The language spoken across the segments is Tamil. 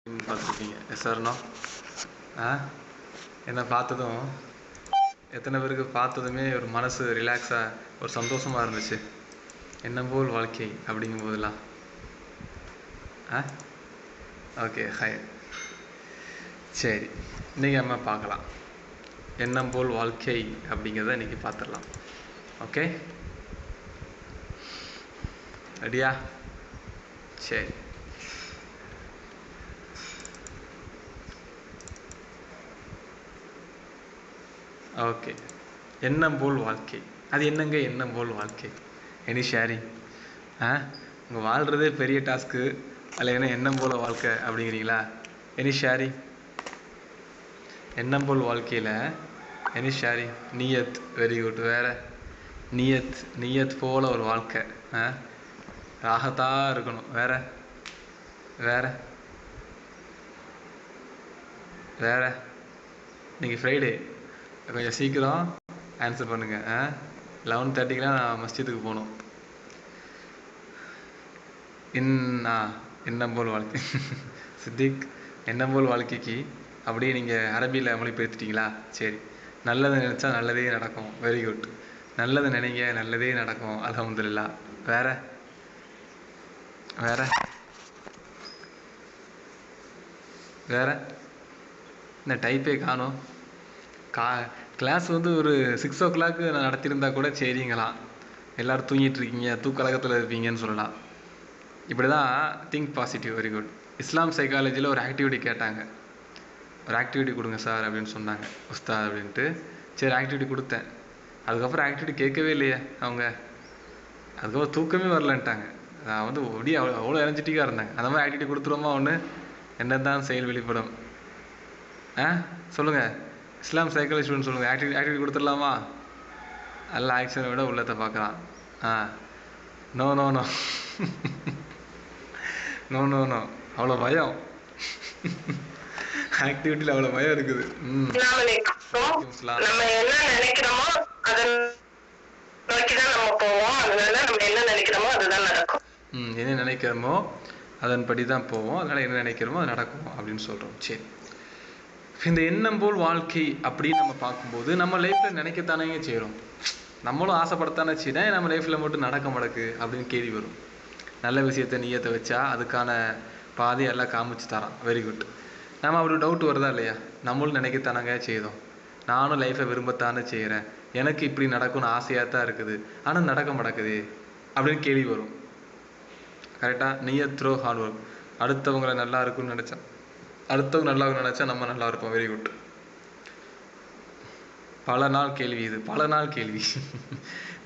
பார்த்துருக்கீங்க எஸ் சார்னோ என்னை பார்த்ததும் எத்தனை பேருக்கு பார்த்ததுமே ஒரு மனசு ரிலாக்ஸாக ஒரு சந்தோஷமாக இருந்துச்சு. எண்ணம் போல் வாழ்க்கை அப்படிங்கும் போதெல்லாம் ஓகே ஹாய். சரி, இன்றைக்கி நம்ம பார்க்கலாம் எண்ணம் போல் வாழ்க்கை அப்படிங்கிறத இன்றைக்கி பார்த்துடலாம். ஓகே, ரெடியா? சரி, ஓகே. எண்ணம் போல் வாழ்க்கை, அது என்னங்க எண்ணம் போல் வாழ்க்கை? Any sharing? உங்கள் வாழ்கிறதே பெரிய டாஸ்க்கு, அதில் என்ன எண்ணம் போல் வாழ்க்கை அப்படிங்கிறீங்களா? Any sharing? எண்ணம் போல் வாழ்க்கையில் எனி ஷேரிங்? நியத், வெரி குட். வேறு நியத் போல் ஒரு வாழ்க்கை, ராகத்தாக இருக்கணும். வேறு வேறு வேறு இன்றைக்கி ஃப்ரைடே, கொஞ்சம் சீக்கிரம் ஆன்சர் பண்ணுங்கள். 11:30க்கெலாம் நான் மஸ்ஜிதுக்கு போகணும். எண்ணம் போல் வாழ்க்கை சித்திக், எண்ணம் போல் வாழ்க்கைக்கு அப்படியே நீங்கள் அரபியில் மொழிபெயர்த்துட்டிங்களா? சரி, நல்லது நினச்சா நல்லதே நடக்கும். Very good. நல்லது நினைங்க, நல்லதே நடக்கும். அல்ஹம்துலில்லாஹ். வேறு வேறு வேறு இந்த டைப்பே காணும். கிளாஸ் வந்து ஒரு 6 o'clock நான் நடத்தியிருந்தா கூட சரிங்களாம், எல்லோரும் தூங்கிட்டு இருக்கீங்க, தூக்கலகத்தில் இருப்பீங்கன்னு சொல்லலாம். இப்படி தான் திங்க் பாசிட்டிவ். Very good. இஸ்லாம் சைக்காலஜியில் ஒரு ஆக்டிவிட்டி கேட்டாங்க, ஒரு ஆக்டிவிட்டி கொடுங்க சார் அப்படின்னு சொன்னாங்க உஸ்தாத் அப்படின்ட்டு. சரி, ஆக்டிவிட்டி கொடுத்தேன். அதுக்கப்புறம் ஆக்டிவிட்டி கேட்கவே இல்லையே அவங்க, அதுக்கப்புறம் தூக்கமே வரலன்ட்டாங்க. நான் வந்து ஒடி அவ்வளோ எனர்ஜெட்டிக்காக இருந்தாங்க. அந்த மாதிரி ஆக்டிவிட்டி கொடுத்துருவோமா ஒன்று? என்ன தான் செயல் வெளிப்படும். சொல்லுங்கள், இஸ்லாம் சைக்காலஜி ஸ்டூடெண்ட் சொல்லுங்கள், ஆக்டிவிட்டி கொடுத்துடலாமா? நல்ல ஆக்ஷனை விட உள்ளத்தை பார்க்கலாம். No no no no no no அவ்வளோ பயம் ஆக்டிவிட்டியில் அவ்வளோ பயம் இருக்குது. என்ன நினைக்கிறோமோ அதன்படி தான் போவோம், அதனால் என்ன நினைக்கிறோமோ அது நடக்கும் அப்படின்னு சொல்கிறோம். சரி, இந்த எண்ணம் போல் வாழ்க்கை அப்படின்னு நம்ம பார்க்கும்போது நம்ம லைஃப்பில் நினைக்கத்தானே செய்கிறோம். நம்மளும் ஆசைப்படத்தானே செய்யணும், நம்ம லைஃப்பில் மட்டும் நடக்க மாட்டேக்கு அப்படின்னு கேள்வி வரும். நல்ல விஷயத்தை நீயத்தை வச்சா அதுக்கான பாதை எல்லாம் காமிச்சு தரான். Very good. நம்ம அப்படி டவுட் வருதா இல்லையா? நம்மளும் நினைக்கத்தானங்க செய்தோம், நானும் லைஃப்பை விரும்பத்தானே செய்கிறேன், எனக்கு இப்படி நடக்கும்னு ஆசையாக தான் இருக்குது, ஆனால் நடக்க மாட்டேக்குது அப்படின்னு கேள்வி வரும். கரெக்டாக? நீயத் த்ரோ ஹார்ட் ஒர்க். அடுத்தவங்களை நல்லா இருக்குன்னு நினச்சா, அடுத்தவங்க நல்லா நினச்சா நம்ம நல்லா இருப்போம். Very good. பல நாள் கேள்வி இது, பல நாள் கேள்வி.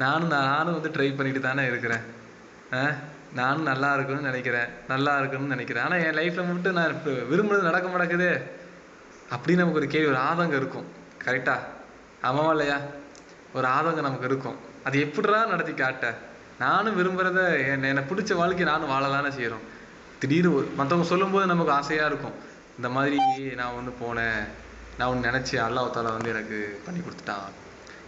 நானும் வந்து ட்ரை பண்ணிட்டு தானே இருக்கிறேன். நானும் நல்லா இருக்குன்னு நினைக்கிறேன், ஆனால் என் லைஃப்பில் மட்டும் நான் இப்போ விரும்புறது நடக்க மாட்டேங்குது அப்படின்னு நமக்கு ஒரு கேள்வி, ஒரு ஆதங்கம் இருக்கும். கரெக்டாக? ஆமாவா இல்லையா? ஒரு ஆதங்கம் நமக்கு இருக்கும். அது எப்படிடா நடத்தி காட்ட? நானும் விரும்புகிறத, என்னை பிடிச்ச வாழ்க்கை நானும் வாழலான்னு செய்கிறோம். திடீர்னு மற்றவங்க சொல்லும்போது நமக்கு ஆசையாக இருக்கும், இந்த மாதிரி நான் ஒன்று போனேன், நான் ஒன்று நினச்சேன், அல்லாஹ் தஆலா வந்து எனக்கு பண்ணி கொடுத்துட்டான்,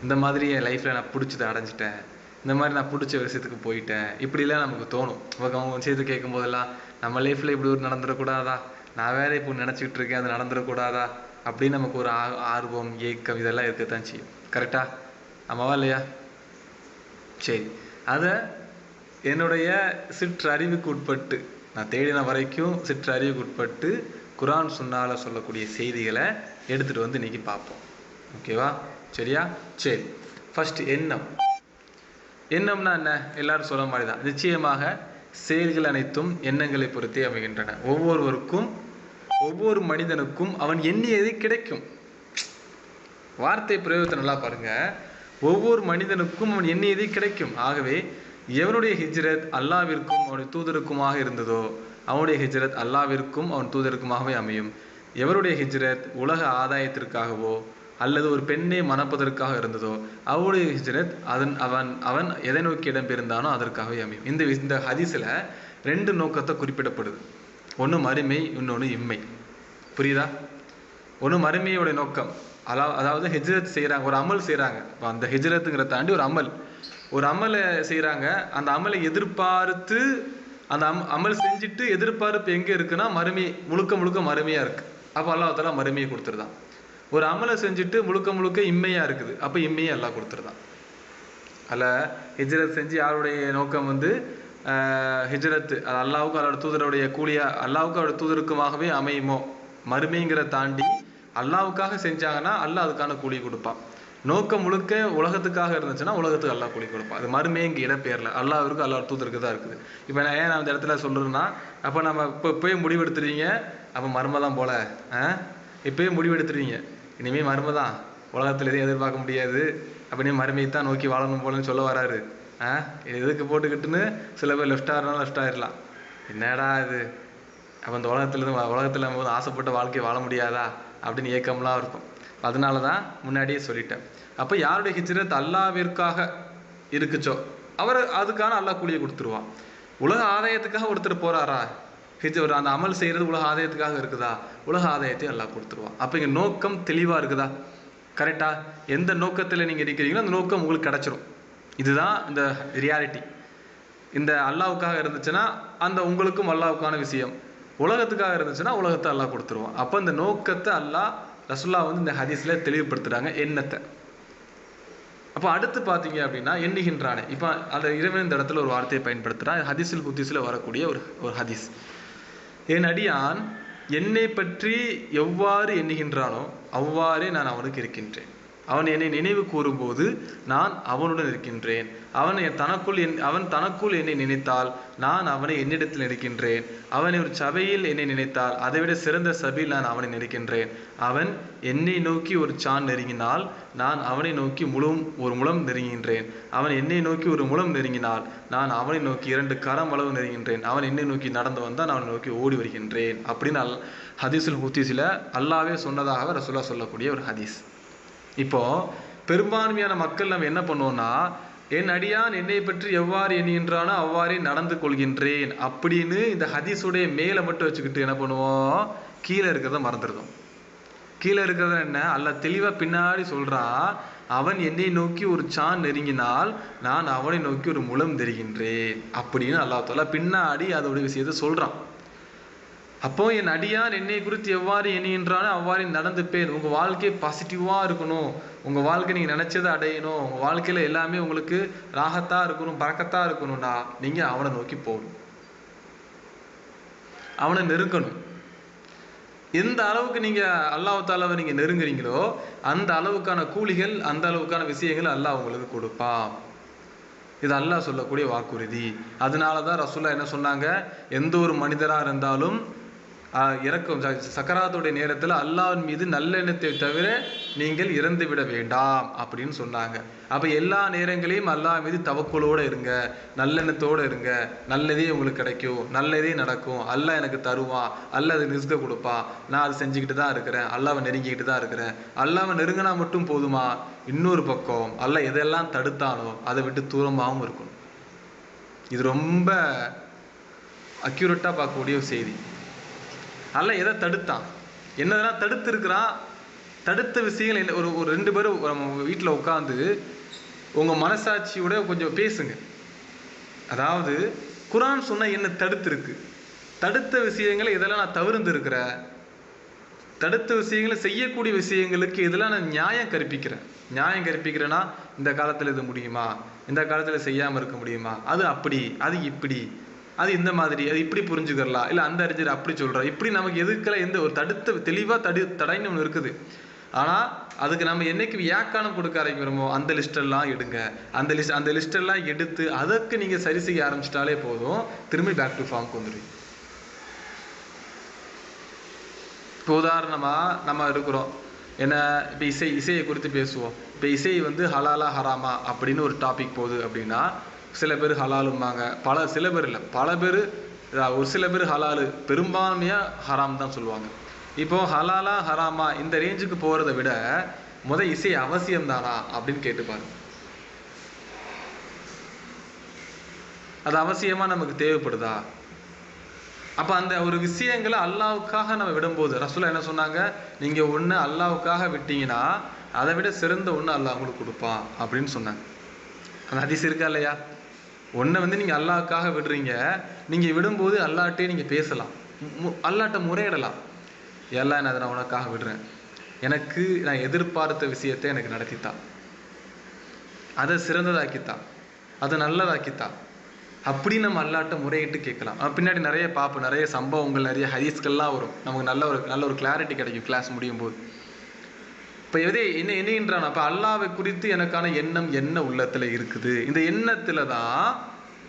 இந்த மாதிரி என் லைஃப்பில் நான் பிடிச்சதை அடைஞ்சிட்டேன், இந்த மாதிரி நான் பிடிச்ச விஷயத்துக்கு போயிட்டேன், இப்படிலாம் நமக்கு தோணும். அவங்க விஷயத்தை கேட்கும் போதெல்லாம் நம்ம லைஃப்பில் இப்படி ஒரு நடந்துடக்கூடாதா, நான் வேற இப்போ நினச்சிக்கிட்டு இருக்கேன், அது நடந்துடக்கூடாதா அப்படின்னு நமக்கு ஒரு ஆர்வம், ஏக்கம் இதெல்லாம் இருக்கத்தான் செய்யும். கரெக்டாக? ஆமாவா இல்லையா? சரி, அதை என்னுடைய சிற்றறிவுக்கு உட்பட்டு, நான் தேடின வரைக்கும் சிற்றறிவுக்கு உட்பட்டு குர்ஆன் சுன்னால சொல்லக்கூடிய செய்திகளை எடுத்துகிட்டு வந்து இன்றைக்கி பார்ப்போம். ஓகேவா? சரியா? சரி, ஃபஸ்ட்டு எண்ணம்னா என்ன? எல்லாரும் சொல்ல மாதிரி தான். நிச்சயமாக செயல்கள் அனைத்தும் எண்ணங்களை பொறுத்தே அமைகின்றன. ஒவ்வொரு மனிதனுக்கும் அவன் எண்ணியது கிடைக்கும். வார்த்தை பிரயோகத்தை நல்லா பாருங்க. ஒவ்வொரு மனிதனுக்கும் அவன் எண்ணியது கிடைக்கும். ஆகவே எவனுடைய ஹிஜ்ரத் அல்லாவிற்கும் அவனுடைய தூதருக்குமாக இருந்ததோ அவனுடைய ஹிஜ்ரத் அல்லாவிற்கும் அவன் தூதருக்குமாகவே அமையும். எவருடைய ஹிஜ்ரத் உலக ஆதாயத்திற்காகவோ அல்லது ஒரு பெண்ணை மணப்பதற்காக இருந்ததோ அவருடைய ஹிஜ்ரத் அவன் எதை நோக்கி இடம்பெயர்ந்தானோ அதற்காகவே அமையும். இந்த ஹதீஸில் 2 நோக்கத்தை குறிப்பிடப்படுது. ஒன்று மறுமை, இன்னொன்று இம்மை. புரியுதா? ஒன்று மறுமையோடைய நோக்கம், அதாவது ஹிஜ்ரத் செய்கிறாங்க, ஒரு அமல் செய்கிறாங்க. இப்போ அந்த ஹிஜ்ரத்துங்கிற தாண்டி ஒரு அமலை செய்கிறாங்க. அந்த அமலை எதிர்பார்த்து அந்த அமல் செஞ்சுட்டு எதிர்பார்ப்பு எங்க இருக்குன்னா மறுமை, முழுக்க முழுக்க மறுமையா இருக்கு. அப்ப அல்லாஹ் தஆலா மறுமையை கொடுத்துருதான். ஒரு அமலை செஞ்சுட்டு முழுக்க முழுக்க இம்மையா இருக்குது, அப்ப இம்மையை அல்லாஹ் கொடுத்துருதான். அல்ல ஹிஜ்ரத் செஞ்சு யாருடைய நோக்கம் வந்து ஹிஜ்ரத் அல்லாஹ்வுக்கு அவரோட தூதருடைய கூலியா அல்லாஹ்வுக்கு அவரோட தூதருக்குமாகவே அமையுமோ, மறுமைங்கிற தாண்டி அல்லாஹ்வுக்காக செஞ்சாங்கன்னா அல்லாஹ் அதுக்கான கூலி கொடுப்பான். நோக்கம் முழுக்க உலகத்துக்காக இருந்துச்சுன்னா உலகத்துக்கு அல்லாஹ் கூலி கொடுப்பான். அது மறுமைங்க இடப்பெயர்ல அல்லாஹ்விற்கு அல்லாஹ் தூதருக்கு தான் இருக்குது. இப்போ நான் ஏன் அந்த இடத்துல சொல்றேன்னா, அப்போ நம்ம இப்போ இப்போயே முடிவெடுத்துறீங்க, அப்போ மர்ம தான் போல, இப்போயே முடிவெடுத்துறீங்க இனிமே மர்ம தான், உலகத்துல எதையும் எதிர்பார்க்க முடியாது, அப்போ நீ மறுமையை தான் நோக்கி வாழணும் போலன்னு சொல்ல வராரு. எதுக்கு போட்டுக்கிட்டுன்னு சில பேர் லெஃப்ட் ஆயிடலாம். என்னடா இது, அப்போ அந்த உலகத்துல நம்ம ஆசைப்பட்ட வாழ்க்கையை வாழ முடியாதா அப்படின்னு ஏக்கம்லாம் இருக்கும். அதனால தான் முன்னாடியே சொல்லிட்டேன். அப்போ யாருடைய ஹிஜ்ரத் அல்லாஹ்விற்காக இருக்குச்சோ அவர் அதுக்கான அல்லாஹ் கூலியை கொடுத்துருவான். உலக ஆதாயத்துக்காக ஒருத்தர் போறாரா, ஹிஜ்ரத் அந்த அமல் செய்யறது உலக ஆதாயத்துக்காக இருக்குதா, உலக ஆதாயத்தையும் அல்லாஹ் கொடுத்துருவான். அப்போ இங்கே நோக்கம் தெளிவா இருக்குதா, கரெக்டா, எந்த நோக்கத்தில் நீங்க இருக்கிறீங்களோ அந்த நோக்கம் உங்களுக்கு கிடைச்சிரும். இதுதான் இந்த ரியாலிட்டி. இந்த அல்லாஹ்வுக்காக இருந்துச்சுன்னா அந்த உங்களுக்கும் அல்லாஹ்வுக்கான விஷயம், உலகத்துக்காக இருந்துச்சுன்னா உலகத்தை அல்லாஹ் கொடுத்துருவான். அப்போ இந்த நோக்கத்தை அல்லாஹ் ரசூலுல்லாஹ் வந்து இந்த ஹதீஸ்ல தெளிவுபடுத்துறாங்க எண்ணத்தை. அப்போ அடுத்து பார்த்தீங்க அப்படின்னா எண்ணுகின்றானே, இப்போ அந்த இறைவன் இந்த இடத்துல ஒரு வார்த்தையை பயன்படுத்துறான். ஹதீஸுல் குத்ஸில் வரக்கூடிய ஒரு ஹதீஸ். என் அடியான் என்னை பற்றி எவ்வாறு எண்ணுகின்றானோ அவ்வாறே நான் அவனுக்கு இருக்கின்றேன். அவன் என்னை நினைவு கூறும்போது நான் அவனுடன் இருக்கின்றேன். அவன் தனக்குள் என்னை நினைத்தால் நான் அவனை என்னிடத்தில் நினைக்கின்றேன். அவனை ஒரு சபையில் என்னை நினைத்தால் அதைவிட சிறந்த சபையில் நான் அவனை நினைக்கின்றேன். அவன் என்னை நோக்கி ஒரு சான் நெருங்கினால் நான் அவனை நோக்கி ஒரு முழம் நெருங்குகின்றேன். அவன் என்னை நோக்கி ஒரு முழம் நெருங்கினால் நான் அவனை நோக்கி 2 கரம் அளவு நெருங்குகின்றேன். அவன் என்னை நோக்கி நடந்து வந்தால் நான் அவனை நோக்கி ஓடி வருகின்றேன் அப்படின்னு ஹதீஸுல் குத்ஸில அல்லாஹ்வே சொன்னதாக ரசூலுல்லாஹ் சொல்லக்கூடிய ஒரு ஹதீஸ். இப்போ பெரும்பான்மையான மக்கள் நம்ம என்ன பண்ணுவோம்னா, என் அடியான் என்னை பற்றி எவ்வாறு எண்ணுகின்றானோ அவ்வாறே நடந்து கொள்கின்றேன் அப்படின்னு இந்த ஹதீஸுடைய மேலே மட்டும் வச்சுக்கிட்டு என்ன பண்ணுவோம், கீழே இருக்கிறத மறந்துடுறோம். கீழே இருக்கிறத என்ன அல்லாஹ் தெளிவா பின்னாடி சொல்றான், அவன் என்னை நோக்கி ஒரு சான் நெருங்கினால் நான் அவனை நோக்கி ஒரு முழம் நெருங்கின்றேன் அப்படின்னு அல்லாஹ் தஆலா பின்னாடி அதோட விஷயத்தை சொல்றான். அப்போ என் அடியான் என்னை குறித்து எவ்வாறு எண்ணுகின்றானோ அவ்வாறு நடந்துப்பேன். உங்க வாழ்க்கை பாசிட்டிவா இருக்கணும், உங்க வாழ்க்கை நீங்க நினைச்சதை அடையணும், உங்க வாழ்க்கையில எல்லாமே உங்களுக்கு ராகத்தா இருக்கணும், பரக்கத்தா இருக்கணும்னா நீங்க அவனை நோக்கி போகணும், அவனை நெருங்கணும். எந்த அளவுக்கு நீங்க அல்லாஹ் தஆலாவை நீங்க நெருங்குறீங்களோ அந்த அளவுக்கான கூலிகள், அந்த அளவுக்கான விஷயங்கள் அல்லாஹ் உங்களுக்கு கொடுப்பான். இது அல்லாஹ் சொல்லக்கூடிய வாக்குறுதி. அதனாலதான் ரசூலுல்லாஹ் என்ன சொன்னாங்க, எந்த ஒரு மனிதரா இருந்தாலும் இறக்கும் சக்கராத்துடைய நேரத்தில் அல்லாஹ்வின் மீது நல்லெண்ணத்தை தவிர நீங்கள் இறந்து விட வேண்டாம் அப்படின்னு சொன்னாங்க. அப்ப எல்லா நேரங்களையும் அல்லாஹ் மீது தவக்குலோட இருங்க, நல்லெண்ணத்தோட இருங்க, நல்லதே உங்களுக்கு கிடைக்கும், நல்லதே நடக்கும், அல்லாஹ் எனக்கு தருவான், அல்லாஹ் அது ரிஸ்க கொடுப்பான், நான் அதை செஞ்சுக்கிட்டு தான் இருக்கிறேன், அல்லாஹ்வை நெருங்கிக்கிட்டு தான் இருக்கிறேன். அல்லாஹ்வை நெருங்கினா மட்டும் போதுமா, இன்னொரு பக்கம் அல்லாஹ் எதெல்லாம் தடுத்தானோ அதை விட்டு தூரமாகவும் இருக்கணும். இது ரொம்ப அக்யூரேட்டா பார்க்கக்கூடிய ஒரு செய்தி. அல்லாஹ் எதை தடுத்தான், என்னதெல்லாம் தடுத்து இருக்கிறான், தடுத்த விஷயங்கள் ஒரு 2 பேரும் நம்ம வீட்டில் உட்காந்து உங்க மனசாட்சியோட கொஞ்சம் பேசுங்க. அதாவது குர்ஆன் சொன்ன என்ன தடுத்து இருக்கு, தடுத்த விஷயங்களை இதெல்லாம் நான் தவிர்த்து இருக்கிறேன், தடுத்த விஷயங்களை செய்யக்கூடிய விஷயங்களுக்கு இதெல்லாம் நான் நியாயம் கற்பிக்கிறேன்னா இந்த காலத்துல இது முடியுமா, இந்த காலத்துல செய்யாம இருக்க முடியுமா, அது அப்படி, அது இப்படி, அது இந்த மாதிரி, அது இப்படி புரிஞ்சுக்கலாம், இல்லை அந்த அறிஞர் அப்படி சொல்றார், இப்படி நமக்கு எதுக்கெல்லாம் எந்த ஒரு தடுத்த தெளிவா தடைன்னு ஒன்று இருக்குது. ஆனா அதுக்கு நம்ம என்னைக்கு வியாக்கானம் கொடுக்க ஆரம்பிக்கிறோமோ அந்த லிஸ்டெல்லாம் எடுங்க. அந்த லிஸ்டெல்லாம் எடுத்து அதற்கு நீங்க சரி செய்ய ஆரம்பிச்சிட்டாலே போதும், திரும்பி பேக் டு ஃபார்முக்கு வந்துடும். இப்போ உதாரணமா நம்ம இருக்கிறோம், என்ன இப்போ இசையை குறித்து பேசுவோம். இப்போ இசை வந்து ஹலாலா ஹராமா அப்படின்னு ஒரு டாபிக் போகுது அப்படின்னா சில பேர் ஹலாலும்பாங்க, சில பேர் இல்லை, பல பேர், ஒரு சில பேர் ஹலாலு, பெரும்பான்மையா ஹராம் தான் சொல்லுவாங்க. இப்போ ஹலாலா ஹராமா இந்த ரேஞ்சுக்கு போறதை விட இசை அவசியம் தானா அப்படின்னு கேட்டுப்பாரு. அது அவசியமா நமக்கு தேவைப்படுதா? அப்ப அந்த ஒரு விஷயங்களை அல்லாஹ்வுக்காக நம்ம விடும்போது ரசூலுல்லாஹ் என்ன சொன்னாங்க, நீங்க ஒண்ணு அல்லாஹ்வுக்காக விட்டீங்கன்னா அதை விட சிறந்த ஒண்ணு அல்லாஹ் உங்களுக்கு கொடுப்பான் அப்படின்னு சொன்னாங்க. அந்த ஹதீஸ் இருக்கா இல்லையா? ஒன்றை வந்து நீங்கள் அல்லாஹ்க்காக விடுறீங்க, நீங்கள் விடும்போது அல்லாஹ்ட்டே நீங்கள் பேசலாம், அல்லாஹ்ட்ட முறையிடலாம். எல்லாம் நான் அதை உனக்காக விடுறேன், எனக்கு நான் எதிர்பார்த்த விஷயத்தை எனக்கு நடத்தித்தா, அதை சிறந்ததாக்கித்தா, அதை நல்லதாக்கித்தா, அப்படி நம்ம அல்லாஹ்ட்ட முறையிட்டு கேட்கலாம். பின்னாடி நிறைய பார்ப்போம், நிறைய சம்பவங்கள், நிறைய ஹதீஸ்கள்லாம் வரும், நமக்கு நல்ல ஒரு கிளாரிட்டி கிடைக்கும் கிளாஸ் முடியும் போது. இப்போ என்னன்றான், அப்போ அல்லாஹ்வை குறித்து எனக்கான எண்ணம் என்ன உள்ளத்தில் இருக்குது, இந்த எண்ணத்தில் தான்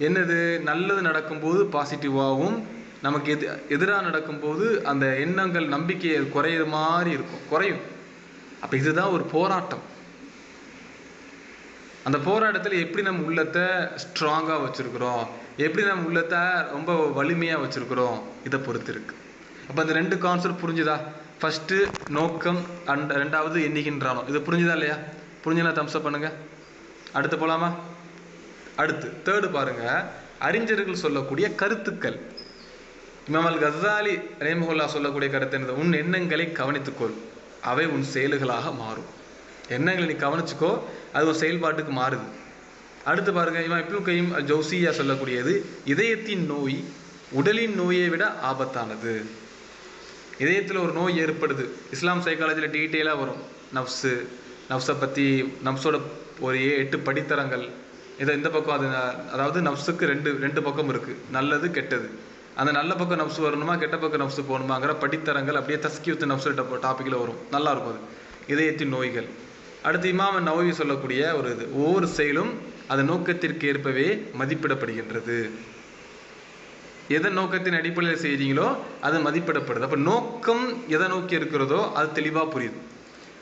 என்னது நல்லது நடக்கும்போது பாசிட்டிவாகவும், நமக்கு எதிராக நடக்கும்போது அந்த எண்ணங்கள் நம்பிக்கையை குறையிற மாதிரி இருக்கும், குறையும். அப்போ இதுதான் ஒரு போராட்டம். அந்த போராட்டத்தில் எப்படி நம்ம உள்ளத்தை ஸ்ட்ராங்காக வச்சுருக்குறோம், எப்படி நம்ம உள்ளத்தை ரொம்ப வலிமையாக வச்சுருக்குறோம், இதை பொறுத்து இருக்கு. அப்போ அந்த ரெண்டு கான்செப்ட் புரிஞ்சுதா? ஃபஸ்ட்டு நோக்கம், ரெண்டாவது எண்ணுகின்றானோ. இது புரிஞ்சுதா இல்லையா? புரிஞ்சுனா தம்ஸ்அப் பண்ணுங்க. அடுத்து போகலாமா? அடுத்து தேர்டு பாருங்க, அறிஞர்கள் சொல்லக்கூடிய கருத்துக்கள். இமாம் அல் கஸாலி ரஹிமஹுல்லாஹ் சொல்லக்கூடிய கருத்து என்னது? உன் எண்ணங்களை கவனித்துக்கொள், அவை உன் செயல்களாக மாறும். எண்ணங்களை நீ கவனிச்சுக்கோ, அது ஒரு செயல்பாட்டுக்கு மாறுது. அடுத்து பாருங்க, இமாம் இப்னு கையிம் அல் ஜௌசியா சொல்லக்கூடியது, இதயத்தின் நோய் உடலின் நோயை விட ஆபத்தானது. இதயத்தில் ஒரு நோய் ஏற்படுது, இஸ்லாம் சைக்காலஜியில் டீட்டெயிலாக வரும். நப்ஸை பற்றி, நப்ஸோட ஒரு 8 படித்தரங்கள். இந்த பக்கம் அது, அதாவது நப்ஸுக்கு ரெண்டு பக்கம் இருக்குது, நல்லது கெட்டது. அந்த நல்ல பக்கம் நப்ஸு வரணுமா, கெட்ட பக்கம் நப்ஸு போகணுமாங்கிற படித்தரங்கள் அப்படியே தஸ்கியத்து நப்ஸு டாப்பிக்கில் வரும், நல்லா இருக்கும் அது. இதயத்தின் நோய்கள். அடுத்து இமாம் நவவி சொல்லக்கூடிய ஒரு இது, ஒவ்வொரு செயலும் அது நோக்கத்திற்கு ஏற்பவே மதிப்பிடப்படுகின்றது. எதன் நோக்கத்தின் அடிப்படையில் செய்கிறீங்களோ அது மதிப்பிடப்படுது. அப்போ நோக்கம் எதை நோக்கி இருக்கிறதோ அது தெளிவாக புரியுது.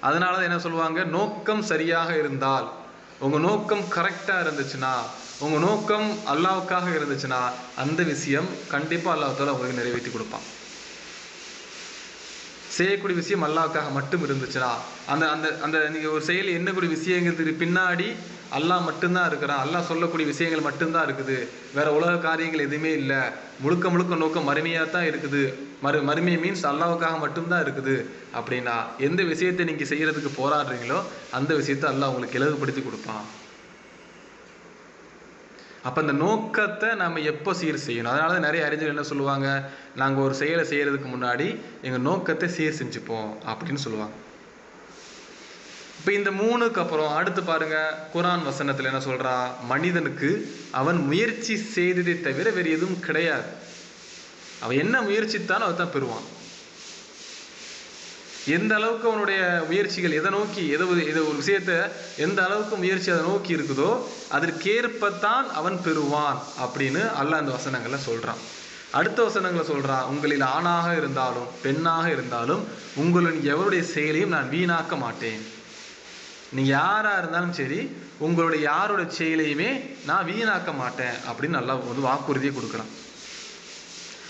அதனால தான் என்ன சொல்லுவாங்க, நோக்கம் சரியாக இருந்தால், உங்கள் நோக்கம் கரெக்டாக இருந்துச்சுன்னா, உங்கள் நோக்கம் அல்லாஹ்வுக்காக இருந்துச்சுன்னா, அந்த விஷயம் கண்டிப்பாக அல்லாஹ் தஆலா உங்களுக்கு நிறைவேற்றி கொடுப்பான். செய்யக்கூடிய விஷயம் அல்லாஹ்வுக்காக மட்டும் இருந்துச்சுன்னா, அந்த அந்த அந்த நீங்கள் ஒரு செயல் என்னக்கூடிய விஷயங்கிறதுக்கு பின்னாடி அல்லாஹ் மட்டும்தான் இருக்கிறான், அல்லாஹ் சொல்லக்கூடிய விஷயங்கள் மட்டும்தான் இருக்குது, வேற உலக காரியங்கள் எதுவுமே இல்லை, முழுக்க நோக்கம் மறுமையாக தான் இருக்குது, மறுமை மீன்ஸ் அல்லாஹ்வுக்காக மட்டும்தான் இருக்குது அப்படின்னா, எந்த விஷயத்தை நீங்கள் செய்யறதுக்கு போராடுறீங்களோ அந்த விஷயத்தை அல்லாஹ் உங்களுக்கு இலகுபடுத்தி கொடுப்பான். அப்போ அந்த நோக்கத்தை நம்ம எப்போ சீர் செய்யணும்? அதனால தான் நிறைய அறிஞர்கள் என்ன சொல்லுவாங்க, நாங்கள் ஒரு செயலை செய்யறதுக்கு முன்னாடி எங்கள் நோக்கத்தை சீர் செஞ்சுப்போம் அப்படின்னு சொல்லுவாங்க. இப்போ இந்த 3க்கு அப்புறம் அடுத்து பாருங்க, குர்ஆன் வசனத்தில் என்ன சொல்றா, மனிதனுக்கு அவன் முயற்சி செய்ததை தவிர வேறு எதுவும் கிடையாது. அவன் என்ன முயற்சித்தானோ அதை தான் பெறுவான். எந்த அளவுக்கு அவனுடைய முயற்சிகள் எதை நோக்கி, ஒரு விஷயத்தை எந்த அளவுக்கு முயற்சி அதை நோக்கி இருக்குதோ அதற்கேற்பத்தான் அவன் பெறுவான் அப்படின்னு அல்லாஹ் அந்த வசனங்களை சொல்றான். அடுத்த வசனங்களை சொல்றான், உங்களில் ஆணாக இருந்தாலும் பெண்ணாக இருந்தாலும் உங்களின் எவருடைய செயலையும் நான் வீணாக்க மாட்டேன். நீங்க யாரா இருந்தாலும் சரி, உங்களுடைய யாரோட செயலையுமே நான் வீணாக்க மாட்டேன் அப்படின்னு அல்லாஹ் வந்து வாக்குறுதியை கொடுக்குறான்.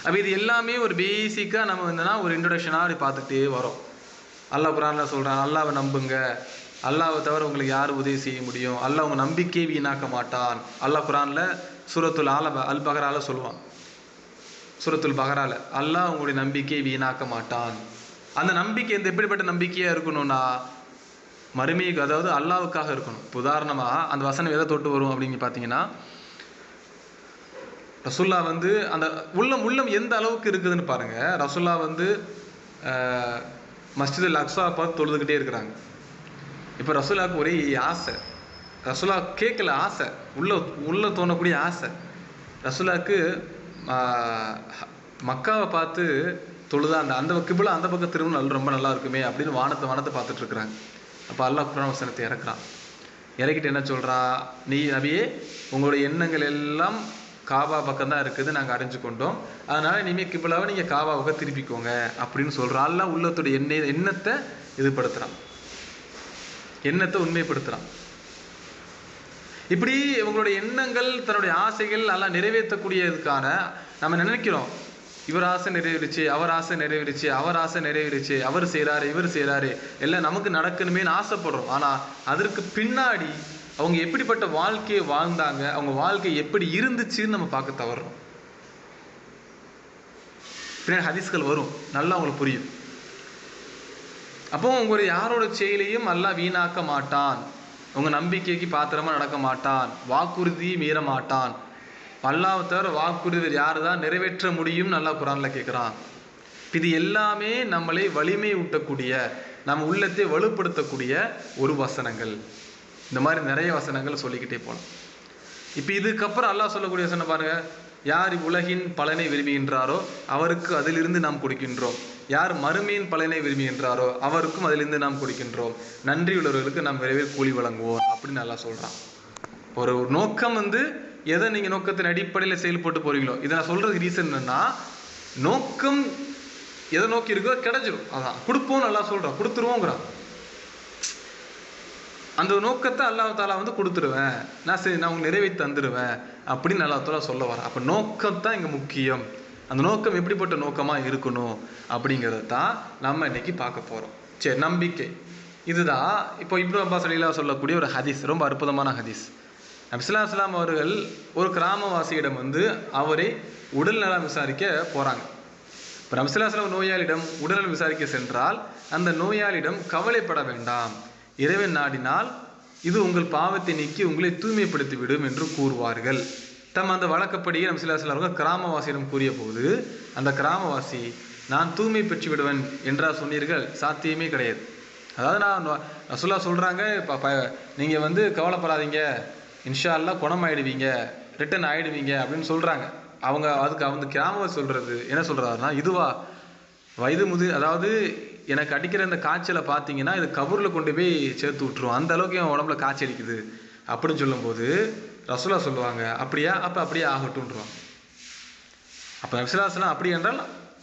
அப்போ இது எல்லாமே ஒரு பேசிக்காக நம்ம என்னன்னா ஒரு இன்ட்ரோடக்ஷனாக அப்படி பார்த்துட்டே வரோம். அல்லாஹ் குர்ஆன்ல சொல்றான், அல்லாஹ்வை நம்புங்க, அல்லாஹ்வை தவிர உங்களுக்கு யார் உதவி செய்ய முடியும், அல்லாஹ் உங்க நம்பிக்கையை வீணாக்க மாட்டான். அல்லாஹ் குர்ஆன்ல சூரத்துல் அல் பகரால சொல்லுவான், சூரத்துல் பகரால அல்லாஹ் உங்களுடைய நம்பிக்கையை வீணாக்க மாட்டான். அந்த நம்பிக்கை எப்படிப்பட்ட நம்பிக்கையா இருக்கணும்னா மறுமைக்கு, அதாவது அல்லாஹ்வுக்காக இருக்கணும். உதாரணமாக அந்த வசனம் எதை தொட்டு வரும் அப்படின்னு பார்த்தீங்கன்னா, ரசூல்லா வந்து அந்த உள்ளம் எந்த அளவுக்கு இருக்குதுன்னு பாருங்க. ரசூல்லா வந்து மஸ்ஜிதுல் அக்ஸா பார்த்து தொழுதுகிட்டே இருக்கிறாங்க. இப்போ ரசூலாவுக்கு ஒரே ஆசை, ரசூலா கேட்கல, ஆசை உள்ள தோணக்கூடிய ஆசை. ரசூலாவுக்கு மக்காவை பார்த்து தொழுதா அந்த கிபிலா அந்த பக்கம் திரும்ப ரொம்ப நல்லா இருக்குமே அப்படின்னு வானத்தை பார்த்துட்டு இருக்கிறாங்க. அப்போ அல்லாஹ் குர்ஆன் வசனத்தை இறக்குறான். இறக்கிட்டு என்ன சொல்றா, நீ நபியே உங்களுடைய எண்ணங்கள் எல்லாம் காபா பக்கம் தான் இருக்குது, நாங்கள் அறிஞ்சு கொண்டோம், அதனால இனிமேல் கிபிலாவை நீங்கள் காபாவுக்கு திருப்பிக்கோங்க அப்படின்னு சொல்கிறான். அல்லாஹ் உள்ளத்துடைய எண்ணத்தை இதுபடுத்துகிறான், எண்ணத்தை உண்மைப்படுத்துகிறான். இப்படி உங்களுடைய எண்ணங்கள் தன்னுடைய ஆசைகள் எல்லாம் நிறைவேற்றக்கூடியதுக்கான நம்ம நினைக்கிறோம், இவர் ஆசை நிறைவேறிச்சு, அவர் ஆசை நிறைவேறிச்சு, அவர் ஆசை நிறைவேறிச்சு, அவர் செய்கிறாரு, இவர் செய்கிறாரு, எல்லாம் நமக்கு நடக்கணுமேனு ஆசைப்படுறோம். ஆனால் அதற்கு பின்னாடி அவங்க எப்படிப்பட்ட வாழ்க்கையை வாழ்ந்தாங்க, அவங்க வாழ்க்கை எப்படி இருந்துச்சுன்னு நம்ம பார்க்க தவறுறோம். பின்னாடி ஹதீஸ்கள் வரும், நல்லா உங்களுக்கு புரியும். அப்போ உங்களுடைய யாரோட செயலையும் அல்லாஹ் வீணாக்க மாட்டான், உங்க நம்பிக்கைக்கு பாத்திரமா நடக்க மாட்டான், வாக்குறுதி மீற மாட்டான். அல்லாஹ்வை தவிர வாக்குறுதி யாரு தான் நிறைவேற்ற முடியும் நல்லா குரான்ல கேட்குறான். இது எல்லாமே நம்மளை வலிமை ஊட்டக்கூடிய, நம்ம உள்ளத்தை வலுப்படுத்தக்கூடிய ஒரு வசனங்கள். இந்த மாதிரி நிறைய வசனங்கள் சொல்லிக்கிட்டே போகலாம். இப்போ இதுக்கப்புறம் அல்லாஹ் சொல்லக்கூடிய வசனம் பாருங்க, யார் உலகின் பலனை விரும்புகின்றாரோ அவருக்கு அதிலிருந்து நாம் கொடுக்கின்றோம், யார் மறுமையின் பலனை விரும்புகின்றாரோ அவருக்கும் அதிலிருந்து நாம் கொடுக்கின்றோம், நன்றி உள்ளவர்களுக்கு நாம் விரைவில் கூலி வழங்குவோம் அப்படின்னு நல்லா சொல்றான். ஒரு நோக்கம் எதை நீங்க நோக்கத்தின் அடிப்படையில் செயல்பட்டு போறீங்களோ, இதை நான் சொல்றதுக்கு ரீசன் என்னன்னா, நோக்கம் எதை நோக்கி இருக்கோ கிடைச்சிடும், அதான் கொடுப்போம் நல்லா சொல்றான், கொடுத்துருவோங்கிறான். அந்த நோக்கத்தை அல்லாஹ் தாலா கொடுத்துருவேன், நான் உங்களுக்கு நிறைவேற்றி தந்துடுவேன் அப்படின்னு அல்லாஹ் தாலா சொல்ல வரேன். அப்போ நோக்கத்தான் இங்கே முக்கியம். அந்த நோக்கம் எப்படிப்பட்ட நோக்கமாக இருக்கணும் அப்படிங்கிறத தான் நம்ம இன்னைக்கு பார்க்க போகிறோம். சரி, நம்பிக்கை இதுதான். இப்போ இப்னு அப்பாஸ் ரலியல்லாஹு சொல்லக்கூடிய ஒரு ஹதீஸ், ரொம்ப அற்புதமான ஹதீஸ். நபி ஸல்லல்லாஹு அலைஹி வஸல்லம் அவர்கள் ஒரு கிராமவாசியிடம் அவரை உடல் நலம் விசாரிக்க போகிறாங்க. இப்போ நபி ஸல்லல்லாஹு அலைஹி வஸல்லம் நோயாளியிடம் உடல்நலம் விசாரிக்க சென்றால் அந்த நோயாளியிடம் கவலைப்பட வேண்டாம், இறைவன் நாடினால் இது உங்கள் பாவத்தை நீக்கி உங்களை தூய்மைப்படுத்தி விடும் என்று கூறுவார்கள். அந்த வழக்கப்படியே நபி ஸல்லல்லாஹு அலைஹி வஸல்லம் அவர்கள் கிராமவாசியிடம் கூறிய போது அந்த கிராமவாசி, நான் தூய்மை பெற்று விடுவேன் என்றா சொன்னீர்கள், சாத்தியமே கிடையாது. அதாவது நான் ரசூலுல்லாஹ் சொல்றாங்க, நீங்க கவலைப்படாதீங்க, இன்ஷா அல்லாஹ் குணமாயிடுவீங்க, ரிட்டர்ன் ஆயிடுவீங்க அப்படின்னு சொல்றாங்க. அதுக்கு கிராமவாசி சொல்றது என்ன சொல்றாருன்னா, இதுவா வயது அதாவது எனக்கு அடிக்கிற இந்த காய்ச்சலை பார்த்தீங்கன்னா இது கபூரில் கொண்டு போய் சேர்த்து விட்டுரும், அந்த அளவுக்கு என் உடம்புல காய்ச்சல் அடிக்குது அப்படின்னு சொல்லும்போது ரசூலுல்லாஹ் சொல்லுவாங்க, அப்படியா, அப்போ அப்படியே ஆகட்டும்ன்றாங்க. அப்போ நபி ஸல்லல்லாஹு அலைஹி வஸல்லம் அப்படி என்றால்